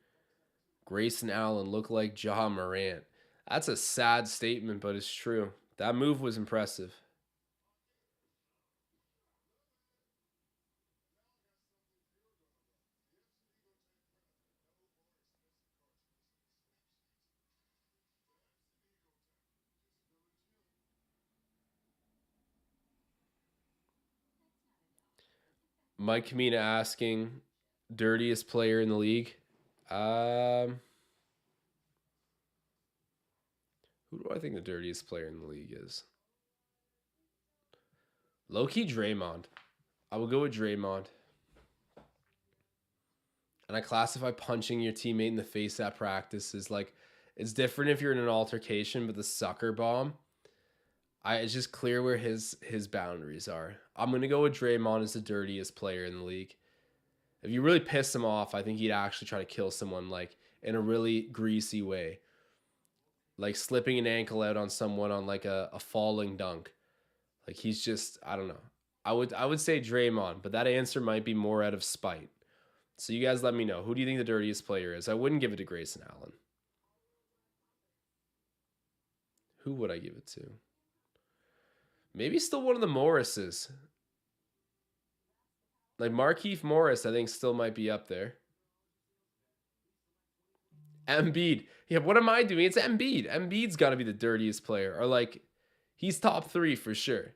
Grayson Allen look like Ja Morant. That's a sad statement, but it's true. That move was impressive. Mike Kamina asking, dirtiest player in the league. Who do I think the dirtiest player in the league is? Low-key Draymond. I will go with Draymond. And I classify punching your teammate in the face at practice as like, it's different if you're in an altercation, but the sucker bomb, it's just clear where his boundaries are. I'm going to go with Draymond as the dirtiest player in the league. If you really piss him off, I think he'd actually try to kill someone like in a really greasy way. Like slipping an ankle out on someone on like a falling dunk. Like he's just, I don't know. I would say Draymond, but that answer might be more out of spite. So you guys let me know. Who do you think the dirtiest player is? I wouldn't give it to Grayson Allen. Who would I give it to? Maybe still one of the Morrises. Like Markieff Morris, I think still might be up there. Embiid. Yeah, what am I doing? It's Embiid. Embiid's got to be the dirtiest player. Or like, he's top 3 for sure.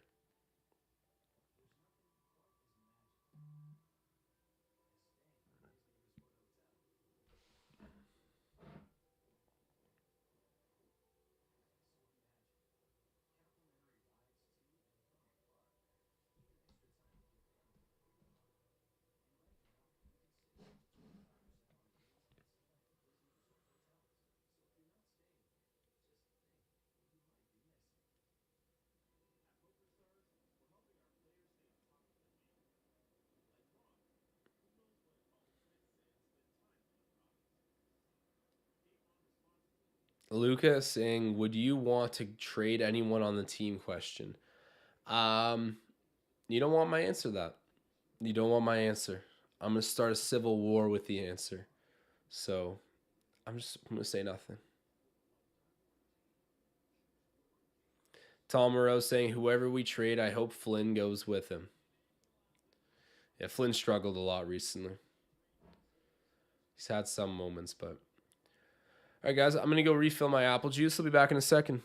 Luca saying, would you want to trade anyone on the team question? You don't want my answer to that. You don't want my answer. I'm going to start a civil war with the answer. So I'm going to say nothing. Tom Moreau saying, whoever we trade, I hope Flynn goes with him. Yeah, Flynn struggled a lot recently. He's had some moments, but... All right, guys, I'm going to go refill my apple juice. I'll be back in a second.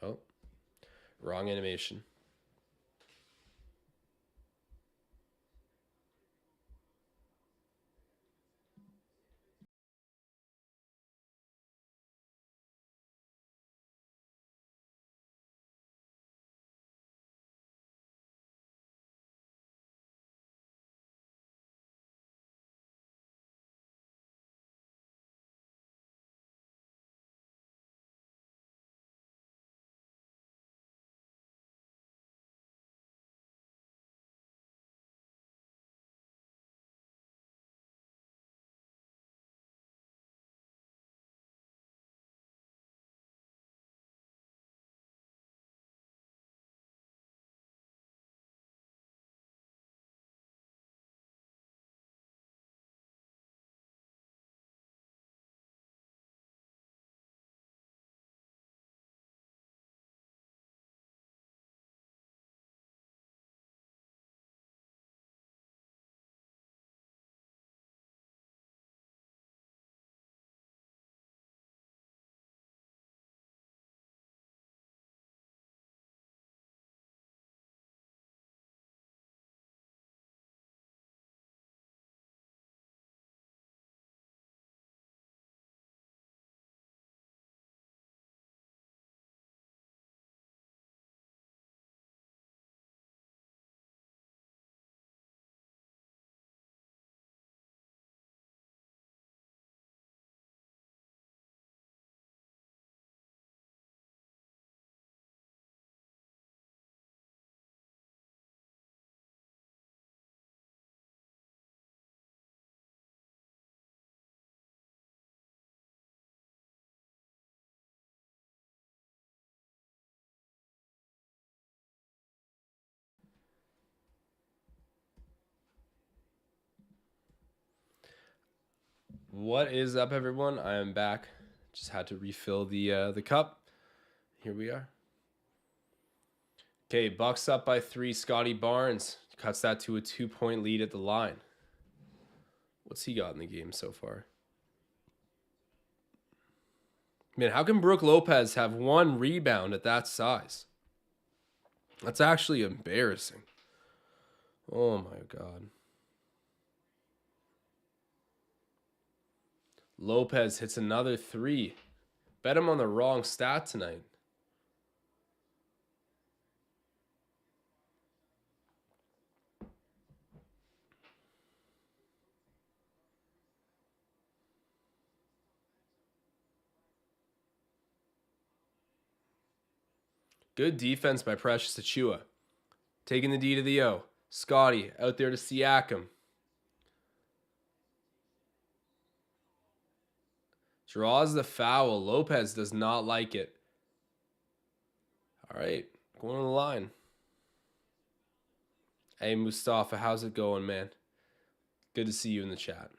Oh, wrong animation. What is up, everyone? I am back. Just had to refill the cup. Here we are. Okay, Bucks up by 3. Scotty Barnes cuts that to a 2-point lead at the line. What's he got in the game so far? Man, how can Brook Lopez have 1 rebound at that size? That's actually embarrassing. Oh my God. Lopez hits another three. Bet him on the wrong stat tonight. Good defense by Precious Achua. Taking the D to the O. Scotty out there to Siakam. Draws the foul. Lopez does not like it. All right, going on the line. Hey, Mustafa, how's it going, man? Good to see you in the chat.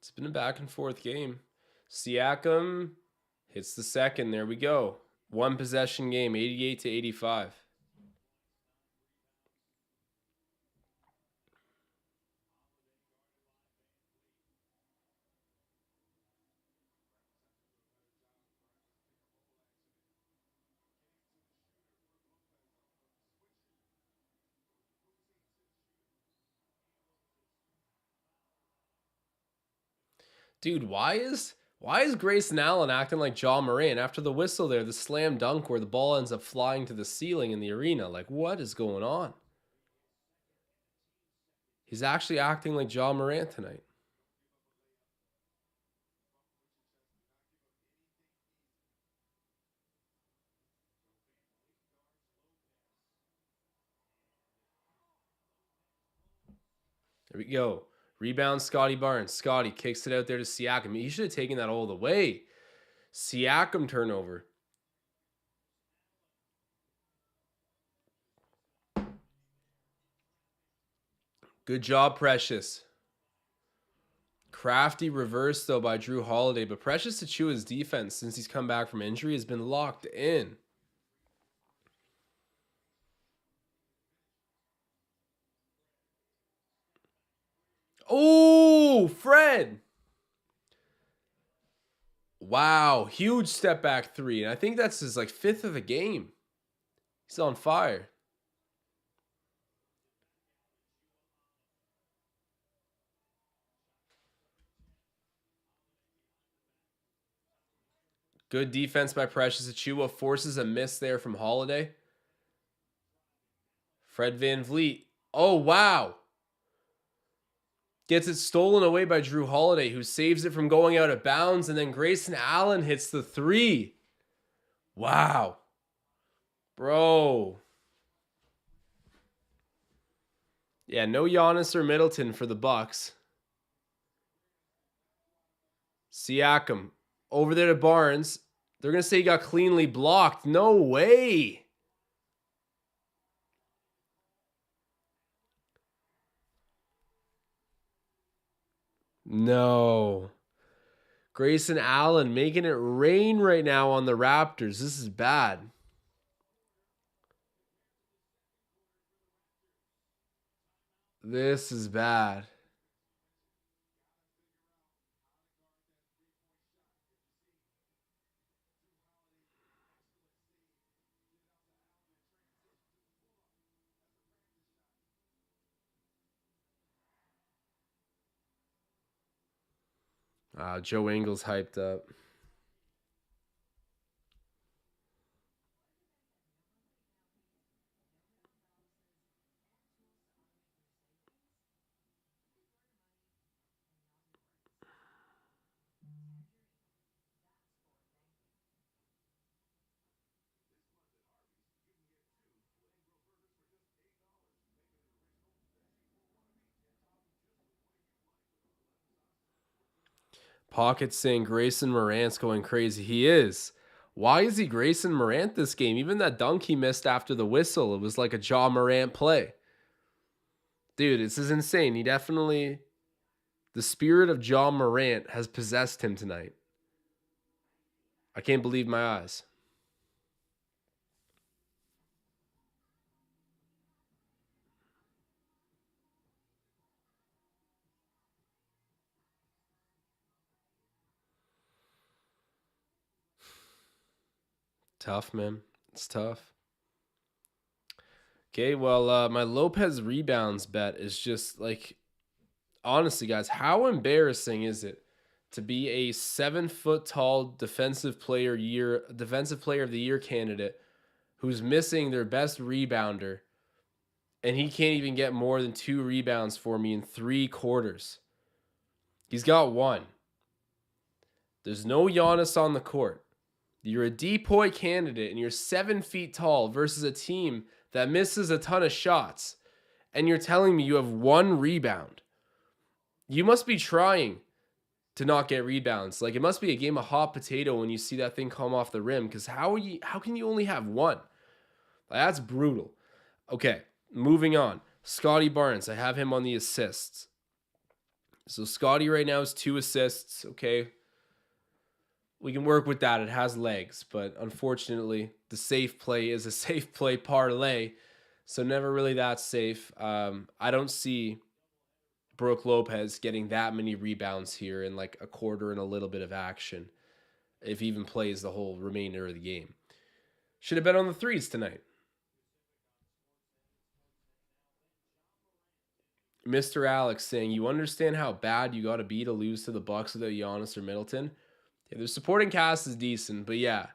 It's been a back and forth game. Siakam hits the second. There we go. One possession game, 88 to 85. Dude, why is Grayson Allen acting like John Moran after the whistle there, the slam dunk where the ball ends up flying to the ceiling in the arena? Like, what is going on? He's actually acting like John Moran tonight. There we go. Rebound, Scotty Barnes. Scotty kicks it out there to Siakam. He should have taken that all the way. Siakam turnover. Good job, Precious. Crafty reverse, though, by Drew Holiday. But Precious Achua's defense, since he's come back from injury, has been locked in. Oh, Fred. Wow, huge step back three. And I think that's his fifth of the game. He's on fire. Good defense by Precious Achua. Forces a miss there from Holiday. Fred VanVleet. Oh, wow. Gets it stolen away by Drew Holiday, who saves it from going out of bounds. And then Grayson Allen hits the three. Wow. Bro. Yeah, no Giannis or Middleton for the Bucks. Siakam over there to Barnes. They're going to say he got cleanly blocked. No way. No. Grayson Allen making it rain right now on the Raptors. This is bad. This is bad. Joe Ingles hyped up. Pocket saying Grayson Morant's going crazy. He is. Why is he Grayson Morant this game? Even that dunk he missed after the whistle, it was like a Ja Morant play. Dude, this is insane. The spirit of Ja Morant has possessed him tonight. I can't believe my eyes. Tough, man. It's tough. Okay, well, my Lopez rebounds bet is just like, honestly, guys, how embarrassing is it to be a 7 foot tall defensive player of the year candidate who's missing their best rebounder, and he can't even get more than 2 rebounds for me in 3 quarters. He's got 1. There's no Giannis on the court. You're a depoy candidate and you're 7 feet tall versus a team that misses a ton of shots, and you're telling me you have 1 rebound. You must be trying to not get rebounds. Like, it must be a game of hot potato when you see that thing come off the rim, because how can you only have 1? That's brutal. Okay, moving on. Scotty Barnes, I have him on the assists. So Scotty right now is 2 assists. Okay, we can work with that. It has legs, but unfortunately, the safe play is a safe play parlay, so never really that safe. I don't see Brook Lopez getting that many rebounds here in like a quarter and a little bit of action, if he even plays the whole remainder of the game. Should have bet on the threes tonight. Mr. Alex saying, you understand how bad you got to be to lose to the Bucks without Giannis or Middleton? Yeah, their supporting cast is decent, but yeah,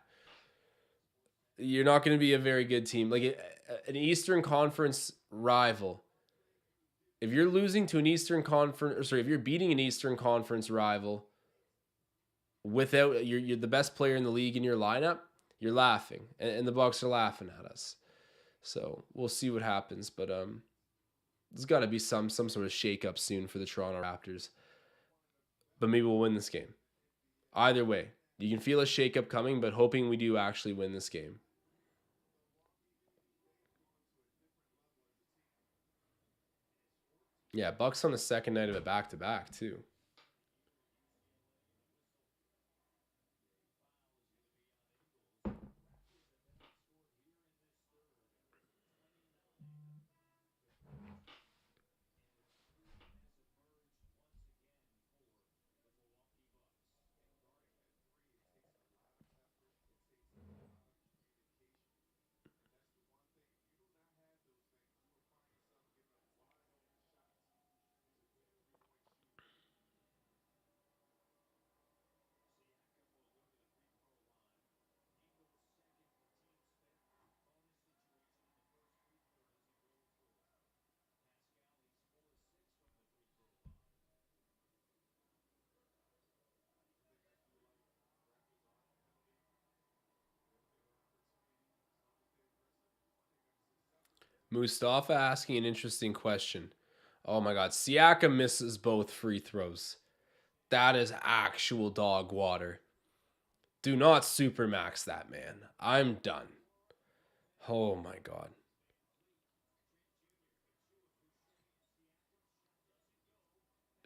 you're not going to be a very good team. Like an Eastern Conference rival, if you're losing to an Eastern Conference, or sorry, if you're beating an Eastern Conference rival without you're the best player in the league in your lineup, you're laughing, and the Bucks are laughing at us. So we'll see what happens, but there's got to be some sort of shakeup soon for the Toronto Raptors. But maybe we'll win this game. Either way, you can feel a shakeup coming, but hoping we do actually win this game. Yeah, Bucks on the second night of a back-to-back too. Mustafa asking an interesting question. Oh my God, Siakam misses both free throws. That is actual dog water. Do not supermax that, man. I'm done. Oh my God.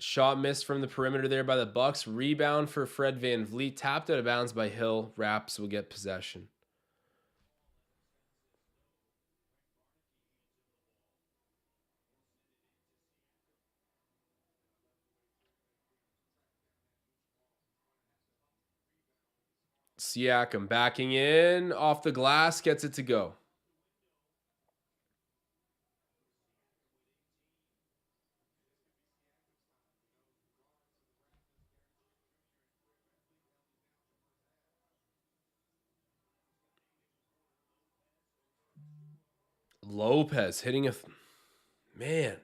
Shot missed from the perimeter there by the Bucks. Rebound for Fred VanVleet. Tapped out of bounds by Hill. Raps will get possession. Siakam backing in. Off the glass. Gets it to go. Lopez hitting a... Man.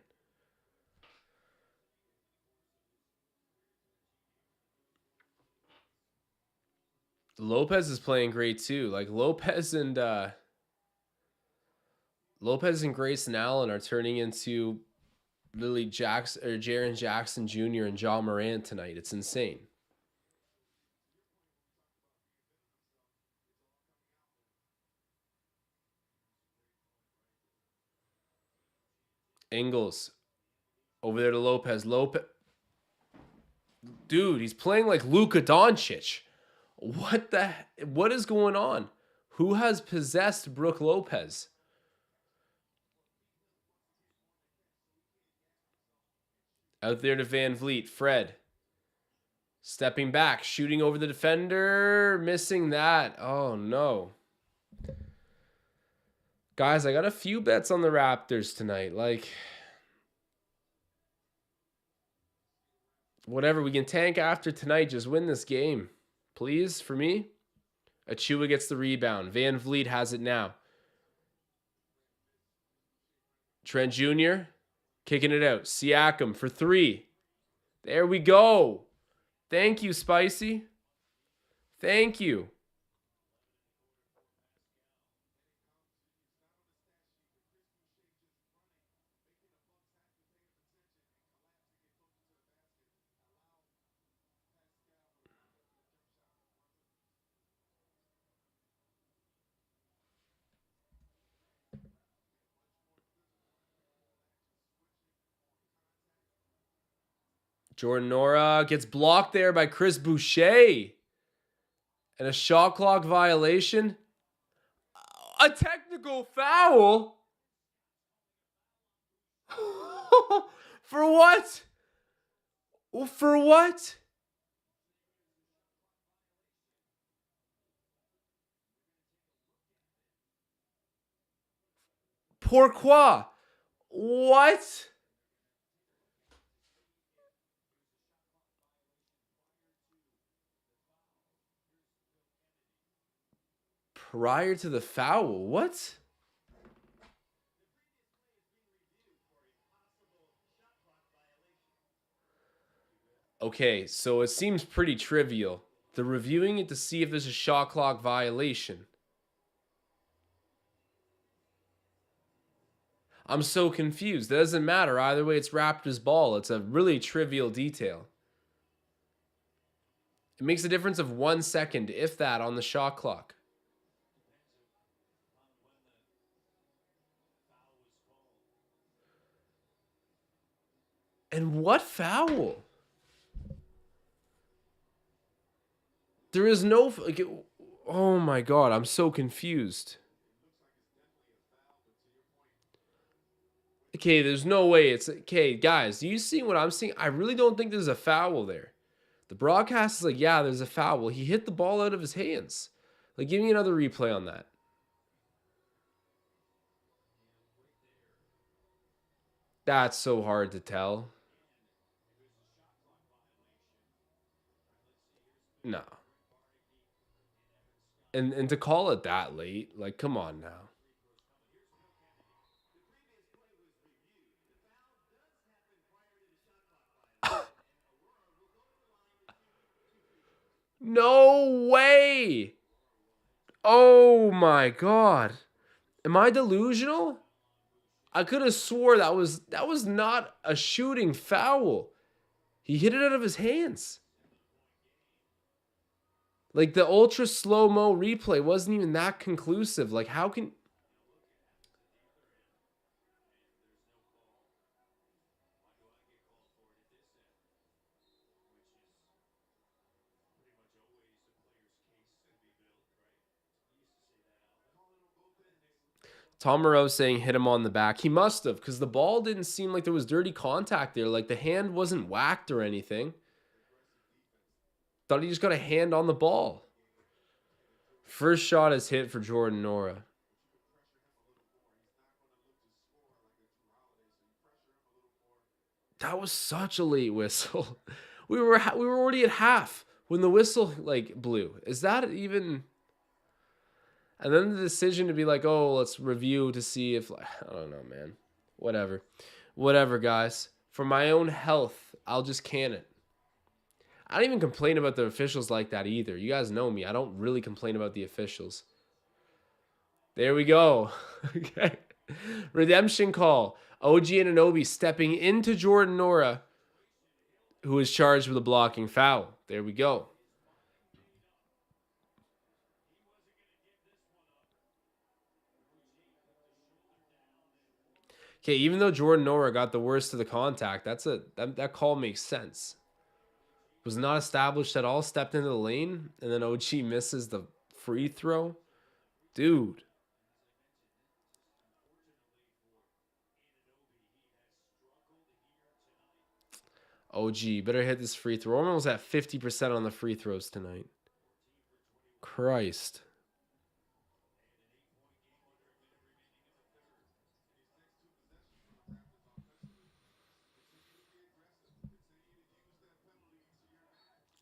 Lopez is playing great too. Like Lopez and Grayson Allen are turning into Lily Jackson or Jaren Jackson Jr. and Ja Morant tonight. It's insane. Ingles. Over there to Lopez. Dude, he's playing like Luka Doncic. What is going on? Who has possessed Brook Lopez? Out there to Van Vliet. Fred. Stepping back. Shooting over the defender. Missing that. Oh, no. Guys, I got a few bets on the Raptors tonight. Like, whatever. We can tank after tonight. Just win this game. Please, for me. Achua gets the rebound. Van Vliet has it now. Trent Jr. kicking it out. Siakam for 3. There we go. Thank you, Spicy. Thank you. Jordan Nora gets blocked there by Chris Boucher. And a shot clock violation. A technical foul? For what? For what? Pourquoi? What? Prior to the foul? What? Okay, so it seems pretty trivial. They're reviewing it to see if there's a shot clock violation. I'm so confused. It doesn't matter. Either way, it's Raptors ball. It's a really trivial detail. It makes a difference of 1 second, if that, on the shot clock. And what foul? There is no... Like, oh my god, I'm so confused. Okay, there's no way it's... Okay, guys, do you see what I'm seeing? I really don't think there's a foul there. The broadcast is like, yeah, there's a foul. Well, he hit the ball out of his hands. Like, give me another replay on that. That's so hard to tell. No. And to call it that late, like, come on now. No way. Oh my god. Am I delusional? I could have swore that was not a shooting foul. He hit it out of his hands. Like, the ultra slow-mo replay wasn't even that conclusive. Like, how can... Tom Moreau saying hit him on the back. He must have, because the ball didn't seem like there was dirty contact there. Like, the hand wasn't whacked or anything. Thought he just got a hand on the ball. First shot is hit for Jordan Nora. That was such a late whistle. We were already at half when the whistle like blew. Is that even? And then the decision to be like, oh, let's review to see if, I don't know, man. Whatever, guys. For my own health, I'll just can it. I don't even complain about the officials like that either. You guys know me. I don't really complain about the officials. There we go. Okay. Redemption call. OG Anunoby stepping into Jordan Nora, who is charged with a blocking foul. There we go. Okay, even though Jordan Nora got the worst of the contact, that call makes sense. Was not established at all, stepped into the lane, and then OG misses the free throw. Dude. OG, better hit this free throw. We're almost at 50% on the free throws tonight. Christ.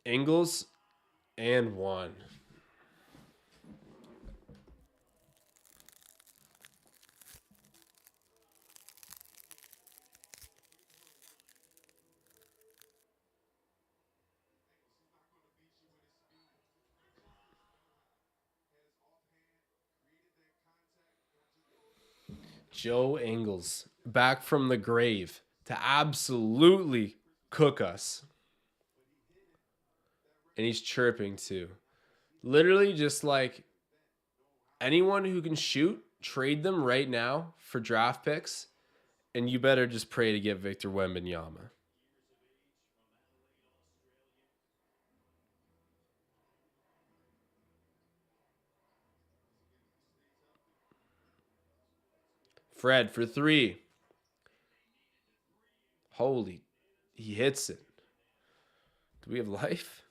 Ingles and one. Joe Ingles back from the grave to absolutely cook us. And he's chirping too. Literally just like anyone who can shoot, trade them right now for draft picks. And you better just pray to get Victor Wembanyama. Fred for three. Holy, he hits it. Do we have life?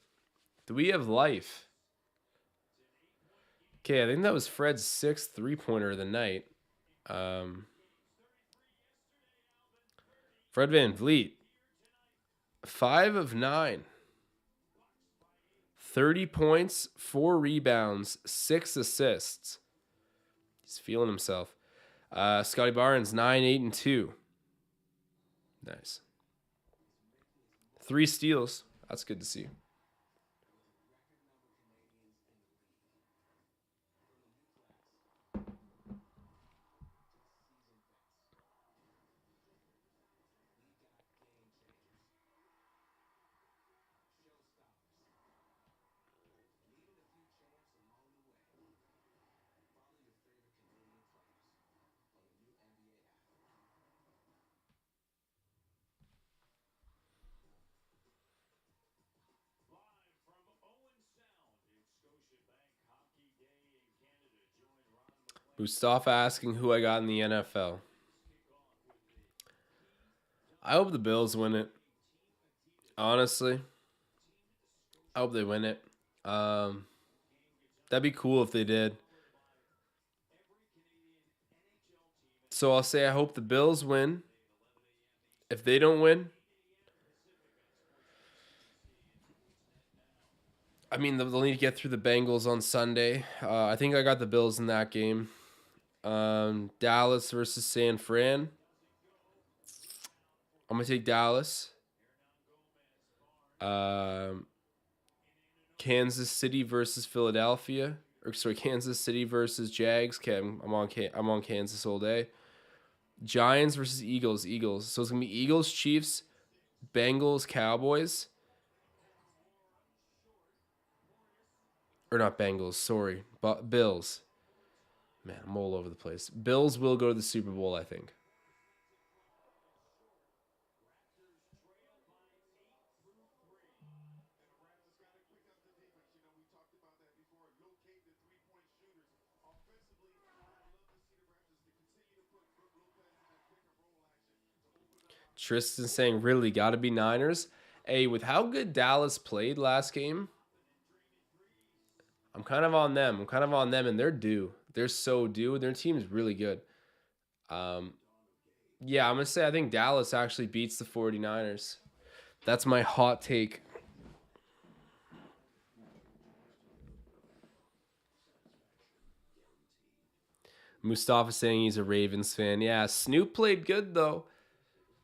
Do we have life? Okay, I think that was Fred's sixth three-pointer of the night. Fred VanVleet, 5 of 9. 30 points, 4 rebounds, 6 assists. He's feeling himself. Scotty Barnes, 9, 8, and 2. Nice. 3 steals. That's good to see. Mustafa asking who I got in the NFL. I hope the Bills win it. Honestly, I hope they win it. That'd be cool if they did. So I'll say I hope the Bills win. If they don't win, I mean, they'll need to get through the Bengals on Sunday. I think I got the Bills in that game. Dallas versus San Fran. I'm going to take Dallas. Kansas City versus Philadelphia. Or sorry, Kansas City versus Jags. Okay, I'm on Kansas all day. Giants versus Eagles. Eagles. So it's going to be Eagles, Chiefs, Bengals, Cowboys. Or not Bengals, sorry. But Bills. Man, I'm all over the place. Bills will go to the Super Bowl, I think. Tristan saying, really, got to be Niners. Hey, with how good Dallas played last game, I'm kind of on them. And they're due. They're so due. Their team is really good. Yeah, I'm going to say I think Dallas actually beats the 49ers. That's my hot take. Mustafa saying he's a Ravens fan. Yeah, Snoop played good, though.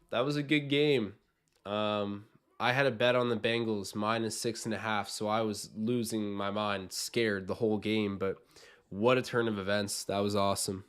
That was a good game. I had a bet on the Bengals -6.5, so I was losing my mind, scared the whole game. But what a turn of events! That was awesome.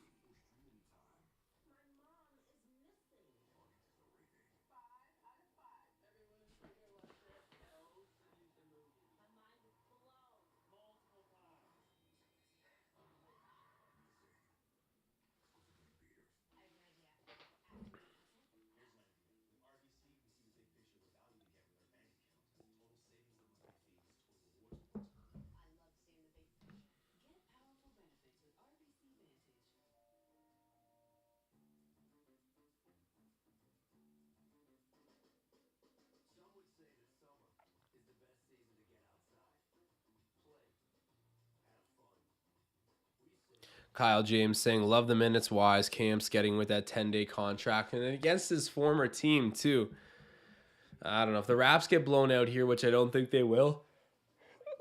Kyle James saying, love the minutes wise. Cam's getting with that 10-day contract. And against his former team, too. I don't know. If the Raps get blown out here, which I don't think they will,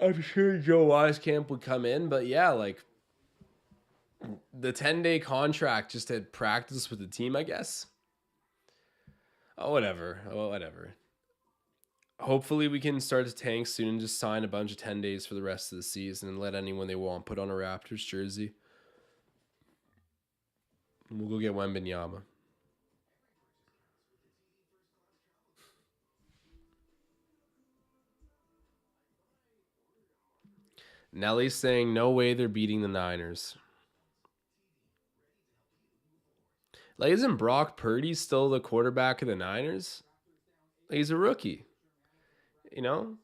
I'm sure Joe Wieskamp would come in. But yeah, like the 10-day contract just to practice with the team, I guess. Oh, whatever. Hopefully we can start to tank soon and just sign a bunch of 10 days for the rest of the season and let anyone they want put on a Raptors jersey. We'll go get Wembanyama. Nelly's saying no way they're beating the Niners. Like, isn't Brock Purdy still the quarterback of the Niners? Like, he's a rookie. You know?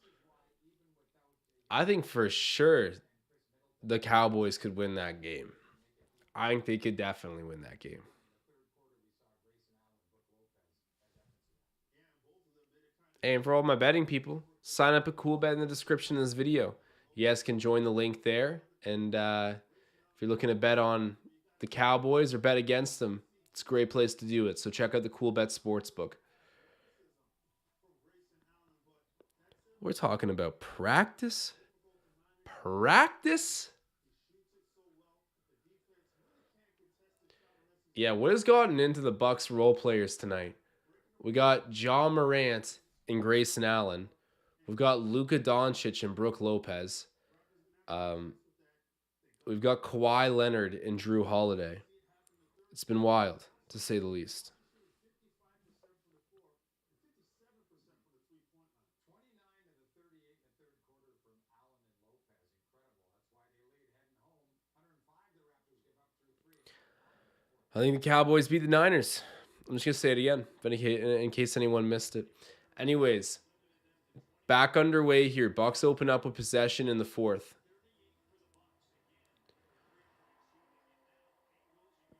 I think for sure the Cowboys could win that game. I think they could definitely win that game. And for all my betting people, sign up a cool bet in the description of this video. You guys can join the link there. And if you're looking to bet on the Cowboys or bet against them, it's a great place to do it. So check out the Cool Bet Sportsbook. We're talking about practice? Practice? Yeah, what has gotten into the Bucks role players tonight? We got Ja Morant and Grayson Allen. We've got Luka Doncic and Brook Lopez. We've got Kawhi Leonard and Drew Holiday. It's been wild, to say the least. I think the Cowboys beat the Niners. I'm just going to say it again, in case anyone missed it. Anyways, back underway here. Bucks open up with possession in the fourth.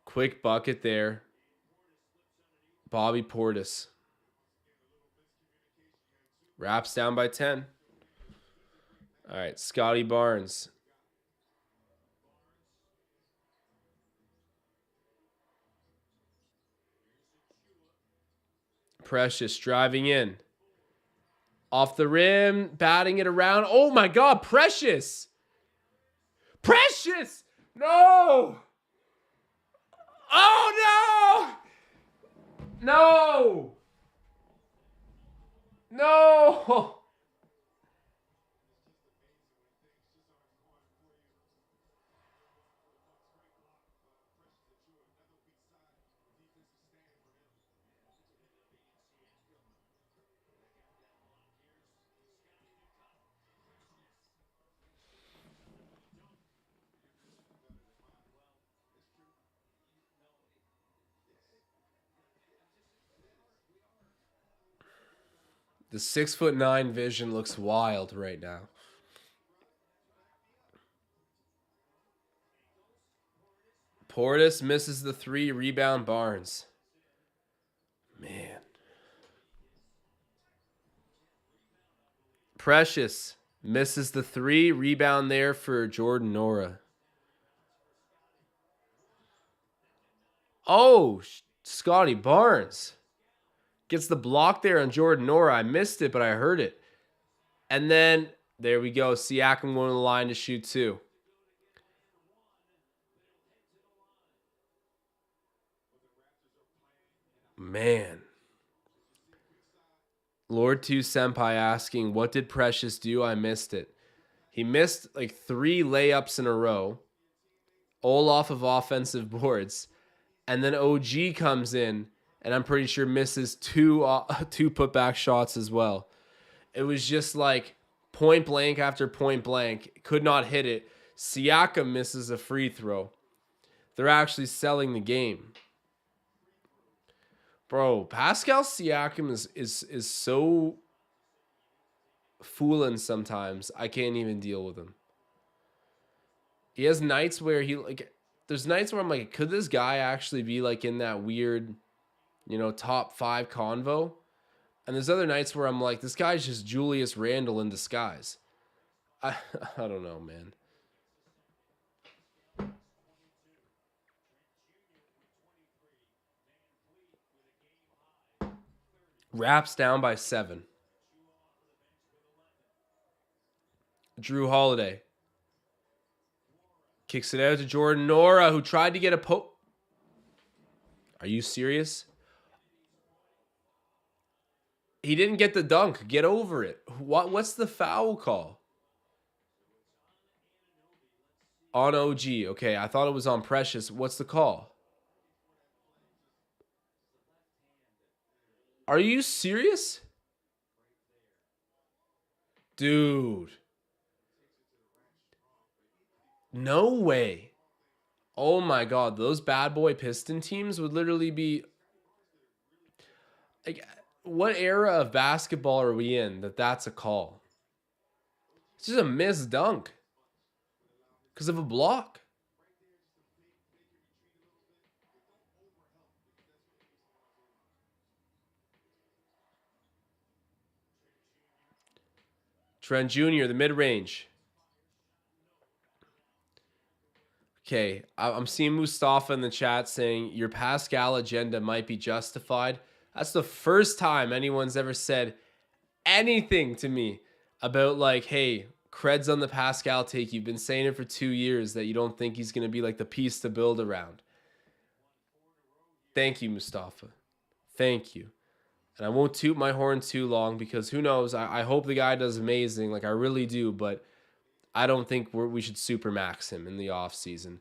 Quick bucket there. Bobby Portis. Raps down by 10. All right, Scotty Barnes. Precious driving in. Off the rim, batting it around. Oh my God, Precious! Precious! No! Oh no! No! No! The 6'9" vision looks wild right now. Portis misses the 3, rebound Barnes. Man. Precious misses the 3, rebound there for Jordan Nora. Oh, Scotty Barnes gets the block there on Jordan Nora. I missed it, but I heard it. And then, there we go. Siakam going to the line to shoot 2. Man. Lord 2 Senpai asking, what did Precious do? I missed it. He missed like 3 layups in a row, all off of offensive boards. And then OG comes in, and I'm pretty sure misses 2 putback shots as well. It was just like point blank after point blank. Could not hit it. Siakam misses a free throw. They're actually selling the game. Bro, Pascal Siakam is so fooling sometimes. I can't even deal with him. He has nights where there's nights where I'm like, could this guy actually be like in that weird, top 5 convo? And there's other nights where I'm like, this guy's just Julius Randle in disguise. I don't know, man. Raps down by 7. Drew Holiday kicks it out to Jordan Nora, who tried to get a poke. Are you serious? He didn't get the dunk. Get over it. What's the foul call? On OG. Okay, I thought it was on Precious. What's the call? Are you serious? Dude. No way. Oh my god, those bad boy Piston teams would literally be like, what era of basketball are we in that's a call? It's just a missed dunk because of a block. Trent Jr., the mid-range. Okay, I'm seeing Mustafa in the chat saying your Pascal agenda might be justified. That's the first time anyone's ever said anything to me about like, hey, creds on the Pascal take. You've been saying it for 2 years that you don't think he's going to be like the piece to build around. Thank you, Mustafa. Thank you. And I won't toot my horn too long because who knows? I hope the guy does amazing. Like, I really do. But I don't think we should supermax him in the offseason.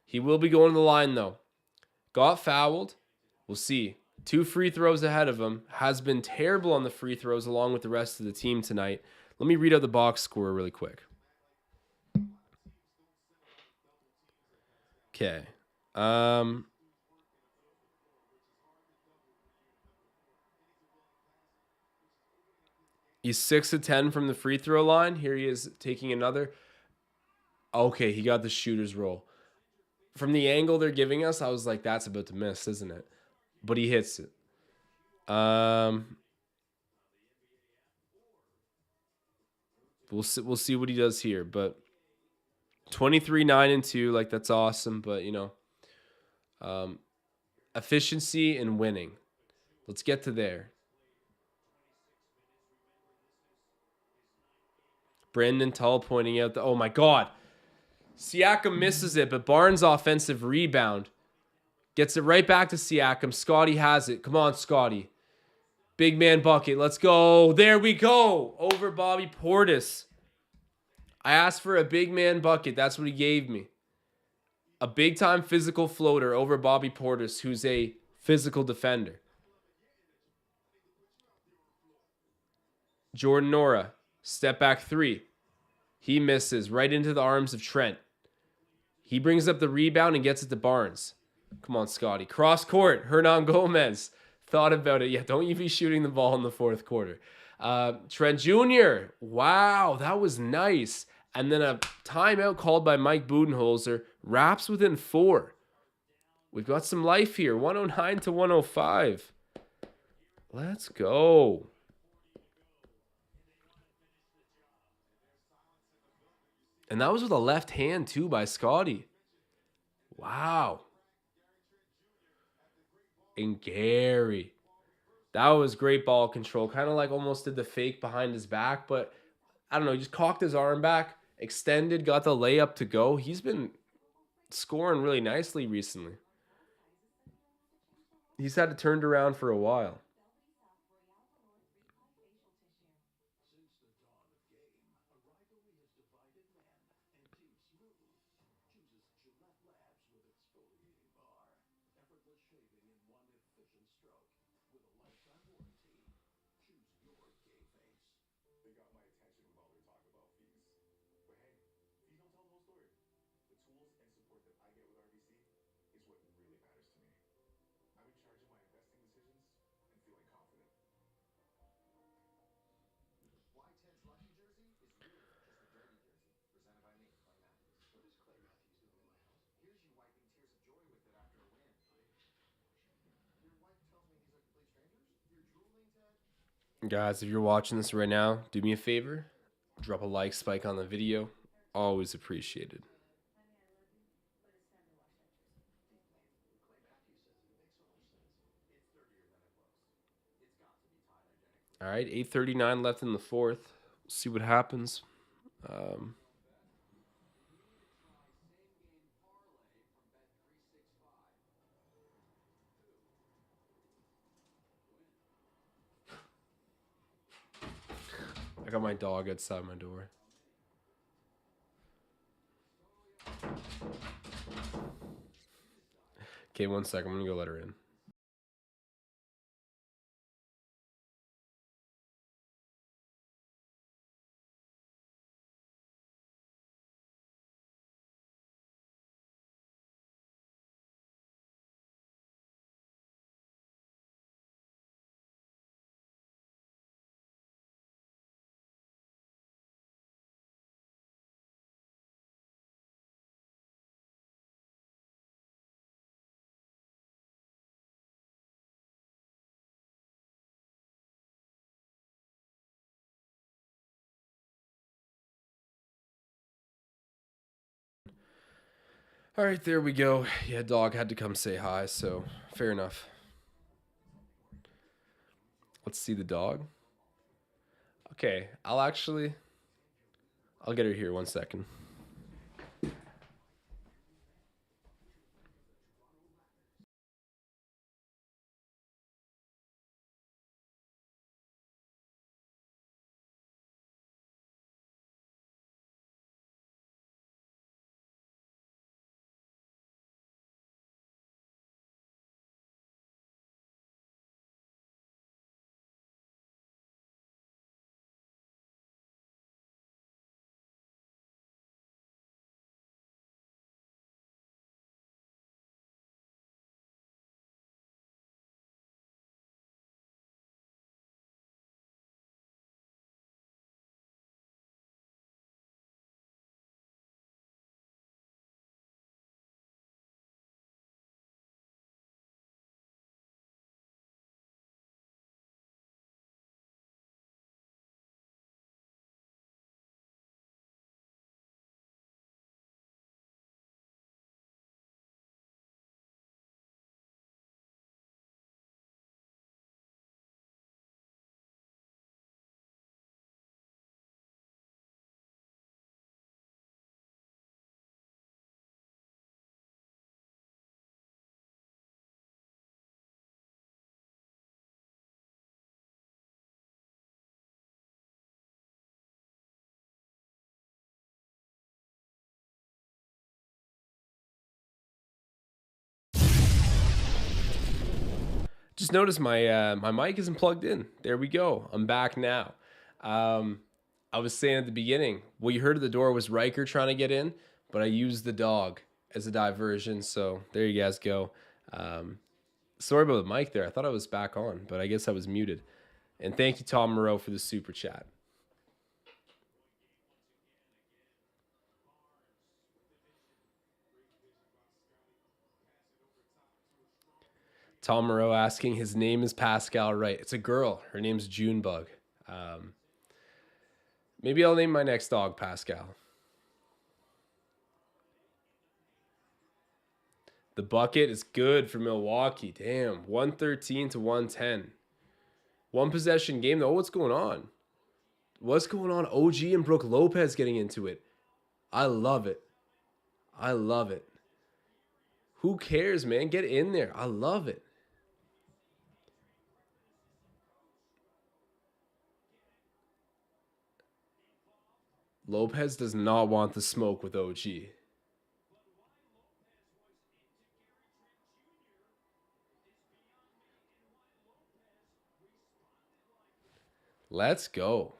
He will be going to the line, though. Got fouled. We'll see. 2 free throws ahead of him. Has been terrible on the free throws along with the rest of the team tonight. Let me read out the box score really quick. Okay. He's 6 of 10 from the free throw line. Here he is taking another. Okay, he got the shooter's roll. From the angle they're giving us, I was like, that's about to miss, isn't it? But he hits it. We'll see what he does here, but 23, 9 and 2, like that's awesome, but you know, efficiency and winning. Let's get to there. Brandon Tull pointing out oh my god. Siakam misses it, but Barnes' offensive rebound gets it right back to Siakam. Scotty has it. Come on, Scotty. Big man bucket. Let's go. There we go. Over Bobby Portis. I asked for a big man bucket. That's what he gave me. A big-time physical floater over Bobby Portis, who's a physical defender. Jordan Nora, step back 3. He misses right into the arms of Trent. He brings up the rebound and gets it to Barnes. Come on, Scotty. Cross court. Hernan Gomez. Thought about it. Yeah, don't you be shooting the ball in the fourth quarter. Trent Jr. Wow, that was nice. And then a timeout called by Mike Budenholzer. Raps within 4. We've got some life here. 109 to 105. Let's go. And that was with a left hand, too, by Scotty. Wow. And Gary. That was great ball control. Kind of like almost did the fake behind his back, but I don't know. He just cocked his arm back, extended, got the layup to go. He's been scoring really nicely recently. He's had it turned around for a while. Guys, if you're watching this right now, do me a favor. Drop a like spike on the video. Always appreciated. All right, 8:39 left in the fourth. We'll see what happens. Um, I got my dog outside my door. Okay, 1 second. I'm gonna go let her in. All right, there we go. Yeah, dog had to come say hi, so fair enough. Let's see the dog. Okay, I'll get her here 1 second. Just noticed my mic isn't plugged in. There we go. I'm back now. Um, I was saying at the beginning, what you heard at the door was Riker trying to get in, but I used the dog as a diversion. So there you guys go. Um, Sorry about the mic there. I thought I was back on, but I guess I was muted. And thank you, Tom Moreau, for the super chat. Tom Moreau asking, his name is Pascal, right? It's a girl. Her name's Junebug. Um, Maybe I'll name my next dog Pascal. The bucket is good for Milwaukee. Damn, 113 to 110. One possession game though. What's going on? What's going on? OG and Brooke Lopez getting into it. I love it. I love it. Who cares, man? Get in there. I love it. Lopez does not want the smoke with OG. Let's go.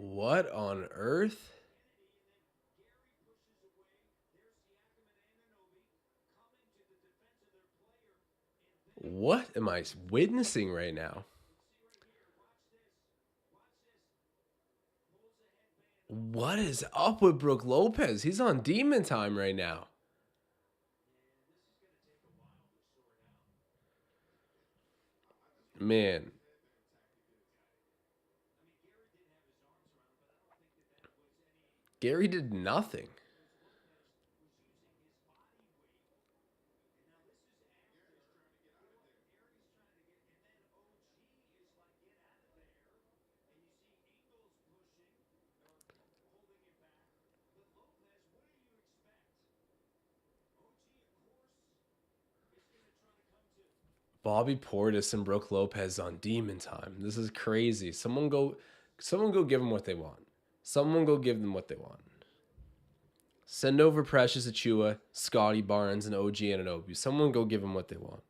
What on earth? What am I witnessing right now? What is up with Brook Lopez? He's on demon time right now. Man, Gary did nothing. Bobby Portis and Brook Lopez on demon time. This is crazy. Someone go give them what they want. Someone go give them what they want. Send over Precious Achua, Scotty Barnes, and OG Anunoby. Someone go give them what they want.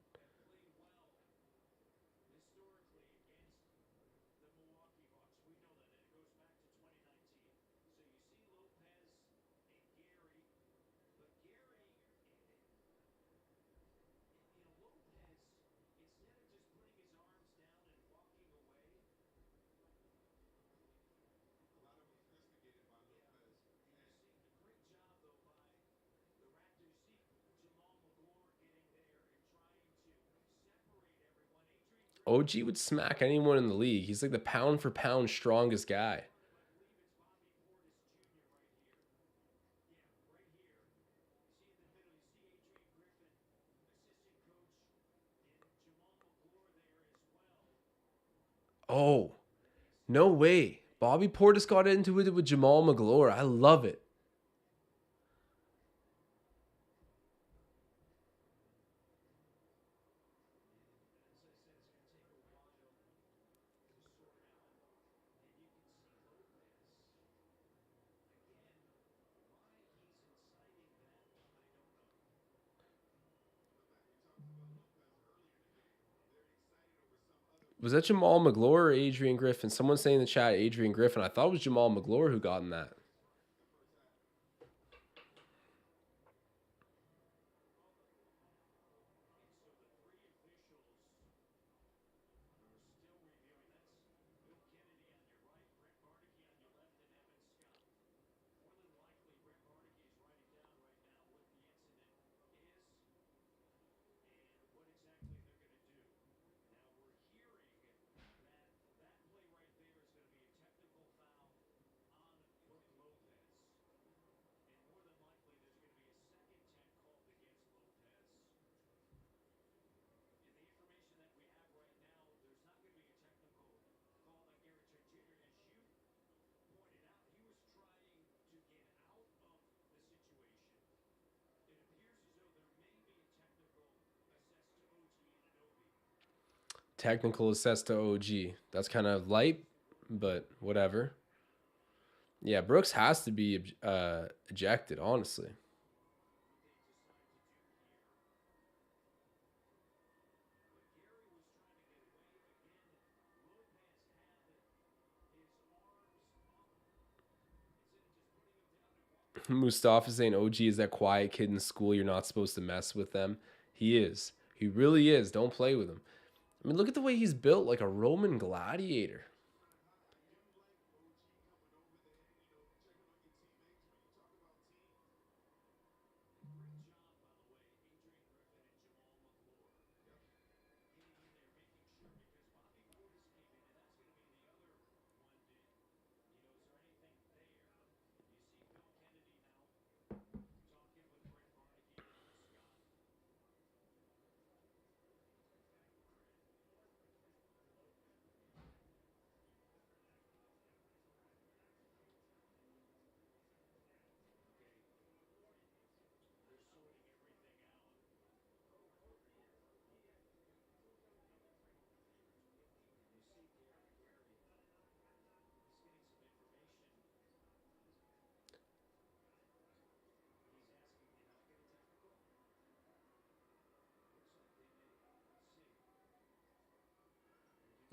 OG would smack anyone in the league. He's like the pound for pound strongest guy. Oh, no way. Bobby Portis got into it with Jamal McGlure. I love it. Was that Jamal McGlure or Adrian Griffin? Someone saying in the chat Adrian Griffin. I thought it was Jamal McGlure who got in that. Technical assess to OG. That's kind of light, but whatever. Yeah, Brooks has to be ejected, honestly. Mustafa saying OG is that quiet kid in school. You're not supposed to mess with them. He is. He really is. Don't play with him. I mean, look at the way he's built like a Roman gladiator.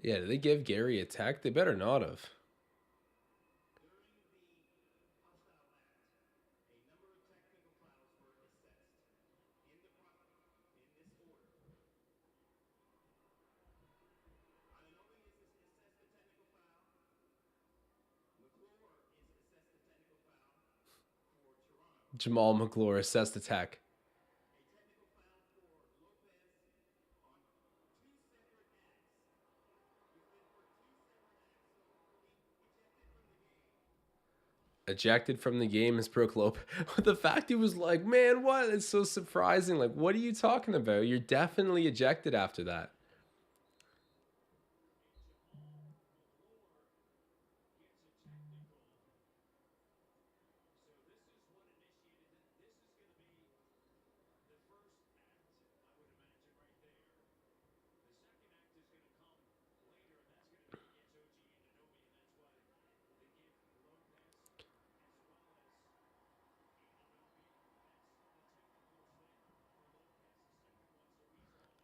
Yeah, did they give Gary a tech? They better not have. Jamal McGlure assessed the tech. Ejected from the game is Brook Lopez. The fact he was like, man, what? It's so surprising. Like, what are you talking about? You're definitely ejected after that.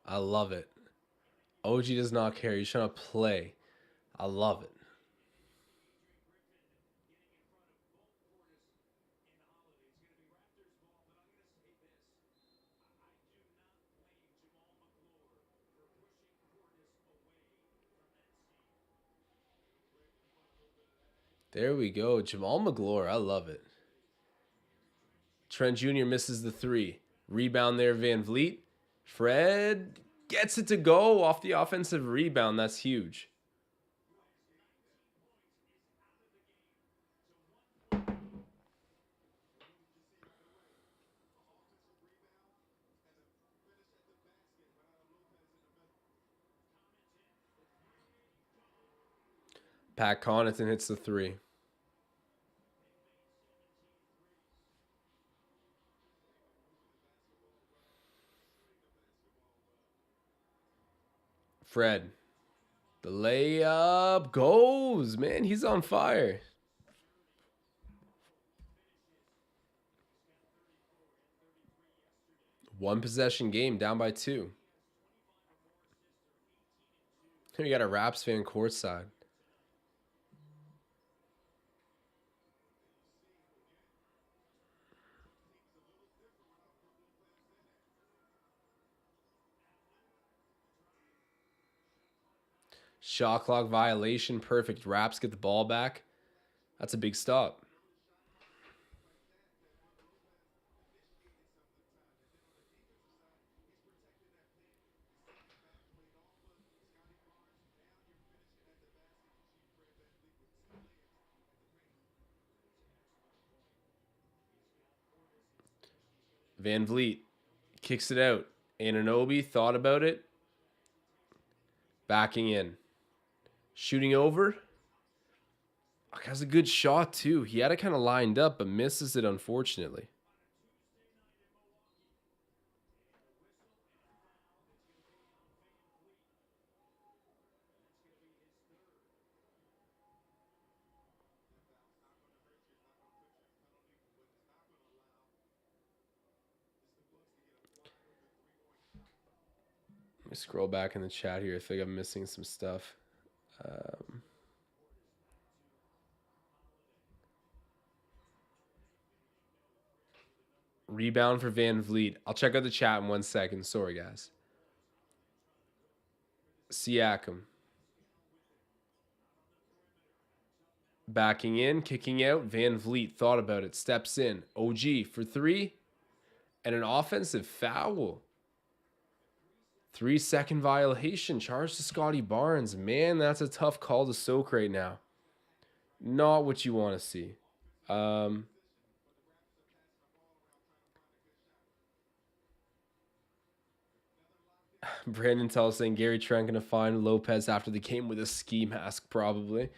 I love it. OG does not care. He's trying to play. I love it. There we go. Jamal McGlure. I love it. Trent Jr. misses the three. Rebound there, Van Vliet. Fred gets it to go off the offensive rebound. That's huge. Pat Connaughton hits the three. Fred. The layup goes. Man, he's on fire. One possession game, down by two. Here we got a Raps fan courtside. Shot clock violation. Perfect. Raps get the ball back. That's a big stop. Van Vliet kicks it out. Anunoby thought about it. Backing in. Shooting over. Has a good shot too. He had it kind of lined up, but misses it unfortunately. Let me scroll back in the chat here. I think I'm missing some stuff. Rebound for Van Vliet. I'll check out the chat in 1 second. Sorry, guys. Siakam. Backing in, kicking out. Van Vliet thought about it. Steps in. OG for three. And an offensive foul. 3-second violation. Charge to Scotty Barnes. Man, that's a tough call to soak right now. Not what you want to see. Brandon Tell saying Gary Trent gonna find Lopez after the game with a ski mask, probably.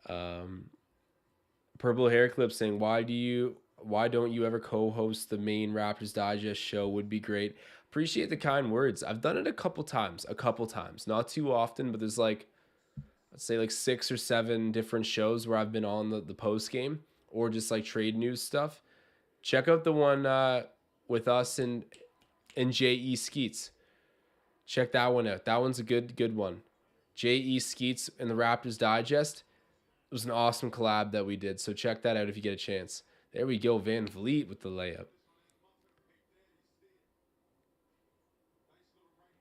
Purple Hair Clip saying why don't you ever co-host the main Raptors Digest show? Would be great. Appreciate the kind words. I've done it a couple times, not too often, but there's like, let's say like 6 or 7 different shows where I've been on the post game or just like trade news stuff. Check out the one with us and J.E. Skeets. Check that one out. That one's a good one. J.E. Skeets and the Raptors Digest. It was an awesome collab that we did, so check that out if you get a chance. There we go, Van Vliet with the layup.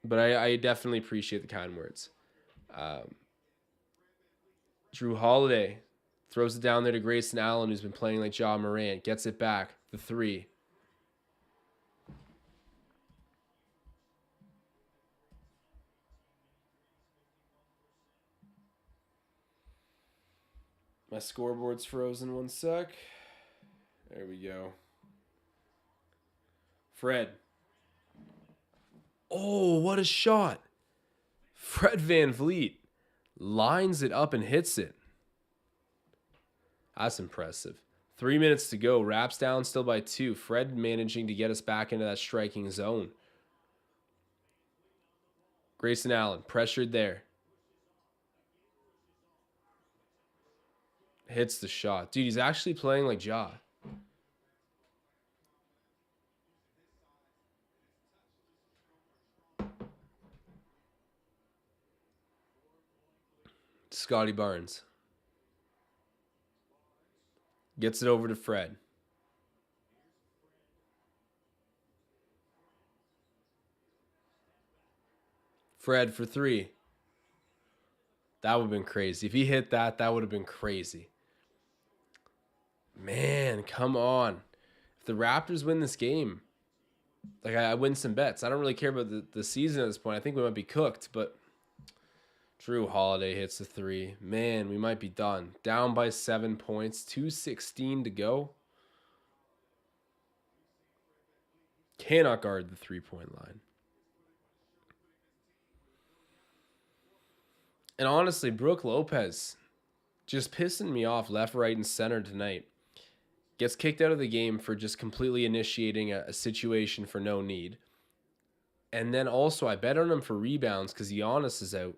But I definitely appreciate the kind words. Drew Holiday Throws it down there to Grayson Allen, who's been playing like Ja Morant. Gets it back. The three. My scoreboard's frozen 1 sec. There we go. Fred. Oh, what a shot. Fred VanVleet lines it up and hits it. That's impressive. 3 minutes to go. Raps down still by 2. Fred managing to get us back into that striking zone. Grayson Allen pressured there. Hits the shot. Dude, he's actually playing like Ja. Scotty Barnes. Gets it over to Fred. Fred for 3. That would have been crazy. If he hit that, that would have been crazy. Man, come on. If the Raptors win this game, like I win some bets. I don't really care about the season at this point. I think we might be cooked, but Drew Holiday hits the 3. Man, we might be done. Down by 7 points. 2:16 to go. Cannot guard the 3-point line. And honestly, Brook Lopez just pissing me off left, right, and center tonight. Gets kicked out of the game for just completely initiating a situation for no need. And then also, I bet on him for rebounds because Giannis is out.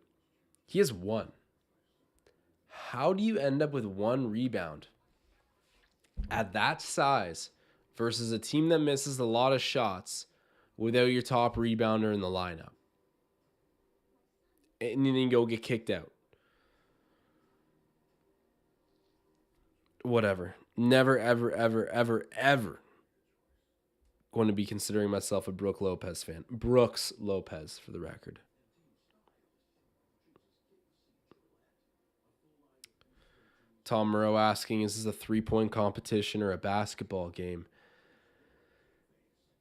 He has 1. How do you end up with 1 rebound at that size versus a team that misses a lot of shots without your top rebounder in the lineup? And then you go get kicked out. Whatever. Never, ever, ever, ever, ever going to be considering myself a Brook Lopez fan. Brooks Lopez, for the record. Tom Moreau asking, is this a 3-point competition or a basketball game?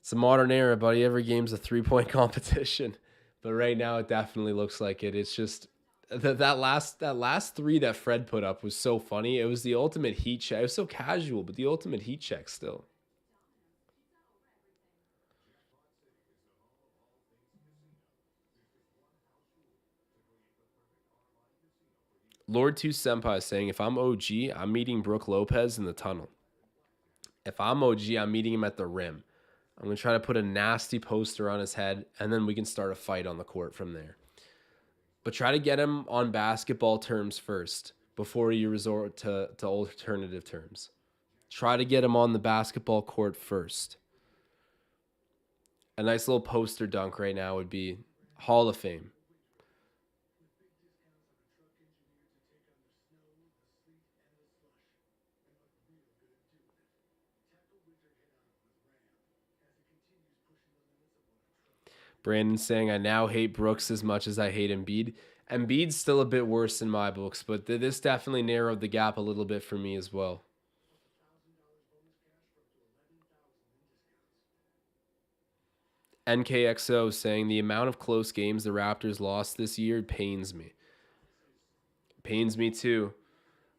It's a modern era, buddy. Every game's a 3-point competition. But right now, it definitely looks like it. It's just that last 3 that Fred put up was so funny. It was the ultimate heat check. It was so casual, but the ultimate heat check still. Lord 2 Senpai is saying, if I'm OG, I'm meeting Brook Lopez in the tunnel. If I'm OG, I'm meeting him at the rim. I'm going to try to put a nasty poster on his head, and then we can start a fight on the court from there. But try to get him on basketball terms first before you resort to alternative terms. Try to get him on the basketball court first. A nice little poster dunk right now would be Hall of Fame. Brandon saying, I now hate Brooks as much as I hate Embiid. Embiid's still a bit worse in my books, but this definitely narrowed the gap a little bit for me as well. NKXO saying, the amount of close games the Raptors lost this year pains me. Pains me too.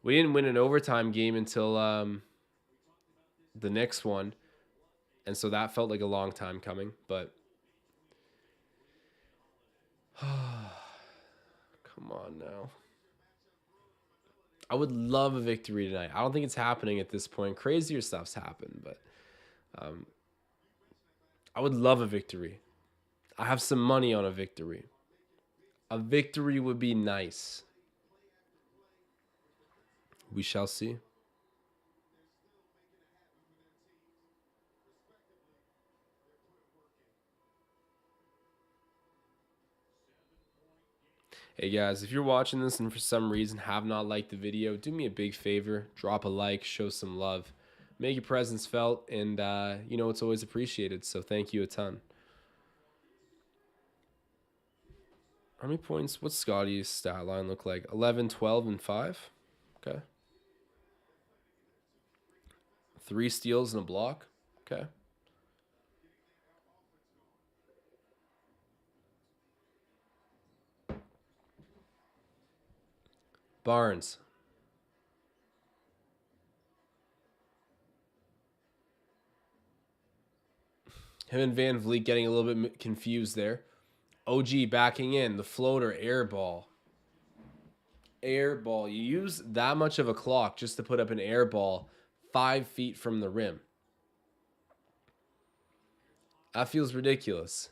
We didn't win an overtime game until the next one, and so that felt like a long time coming, but come on now. I would love a victory tonight. I don't think it's happening at this point. Crazier stuff's happened, but I would love a victory. I have some money on a victory. A victory would be nice. We shall see. Hey guys, if you're watching this and for some reason have not liked the video, do me a big favor, drop a like, show some love, make your presence felt, and you know it's always appreciated, so thank you a ton. How many points? What's Scotty's stat line look like? 11, 12, and 5? Okay. 3 steals and a block. Okay. Barnes. Him and Van Vliet getting a little bit confused there. OG backing in. The floater, air ball. Air ball. You use that much of a clock just to put up an air ball 5 feet from the rim. That feels ridiculous.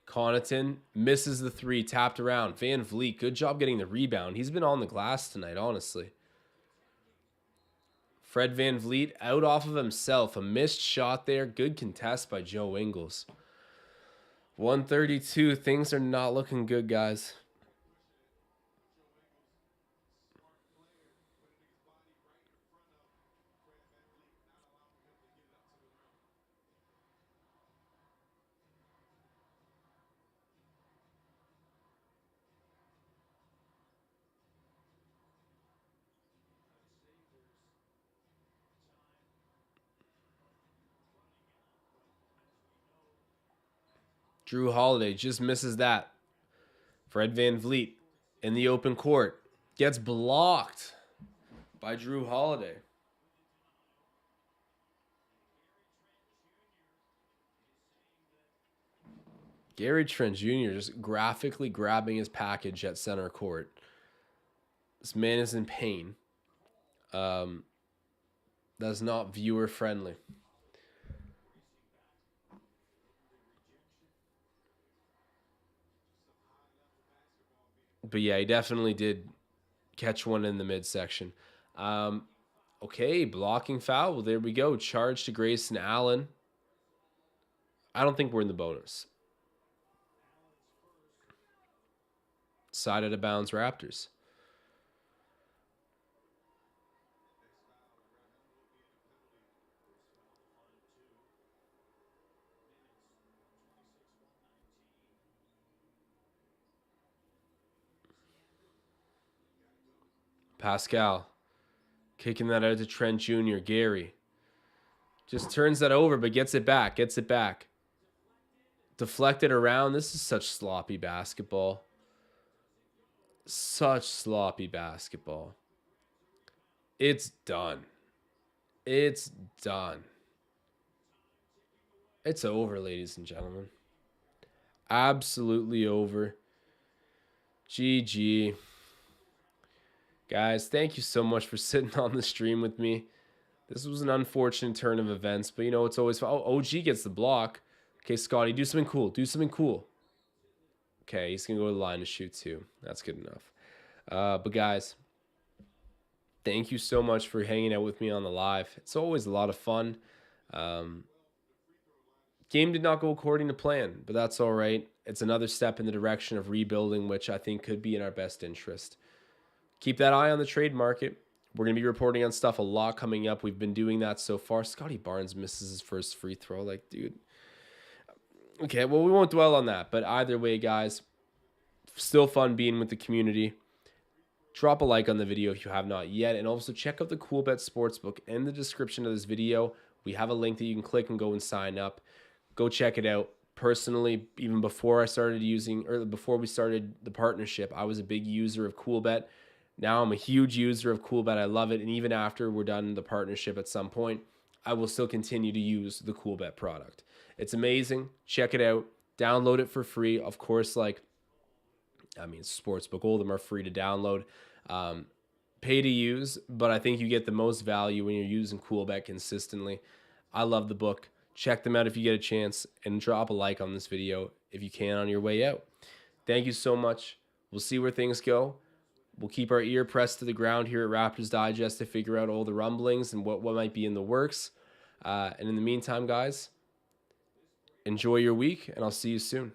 Connaughton misses the 3, tapped around. Van Vliet, good job getting the rebound. He's been on the glass tonight, honestly. Fred Van Vliet out off of himself. A missed shot there. Good contest by Joe Ingles. 132. Things are not looking good, guys. Drew Holiday just misses that. Fred Van Vliet in the open court. Gets blocked by Drew Holiday. Gary Trent Jr. just graphically grabbing his package at center court. This man is in pain. That's not viewer friendly. But yeah, he definitely did catch one in the midsection. Okay, blocking foul. Well, there we go. Charge to Grayson Allen. I don't think we're in the bonus. Side out of bounds Raptors. Pascal kicking that out to Trent Jr. Gary just turns that over, but gets it back. Deflected around. This is such sloppy basketball. Such sloppy basketball. It's done. It's done. It's over, ladies and gentlemen. Absolutely over. GG. Guys, thank you so much for sitting on the stream with me. This was an unfortunate turn of events, but you know, it's always fun. Oh, OG gets the block. Okay, Scotty, do something cool. Do something cool. Okay, he's going to go to the line to shoot too. That's good enough. But guys, thank you so much for hanging out with me on the live. It's always a lot of fun. Game did not go according to plan, but that's all right. It's another step in the direction of rebuilding, which I think could be in our best interest. Keep that eye on the trade market. We're going to be reporting on stuff a lot coming up. We've been doing that so far. Scotty Barnes misses his first free throw. Like, dude. Okay, well, we won't dwell on that. But either way, guys, still fun being with the community. Drop a like on the video if you have not yet. And also check out the Coolbet Sportsbook in the description of this video. We have a link that you can click and go and sign up. Go check it out. Personally, even before we started the partnership, I was a big user of Coolbet. Now I'm a huge user of Coolbet. I love it. And even after we're done the partnership at some point, I will still continue to use the Coolbet product. It's amazing. Check it out. Download it for free. Of course, Sportsbook, all of them are free to download. Pay to use, but I think you get the most value when you're using Coolbet consistently. I love the book. Check them out if you get a chance, and drop a like on this video if you can on your way out. Thank you so much. We'll see where things go. We'll keep our ear pressed to the ground here at Raptors Digest to figure out all the rumblings and what might be in the works. And in the meantime, guys, enjoy your week, and I'll see you soon.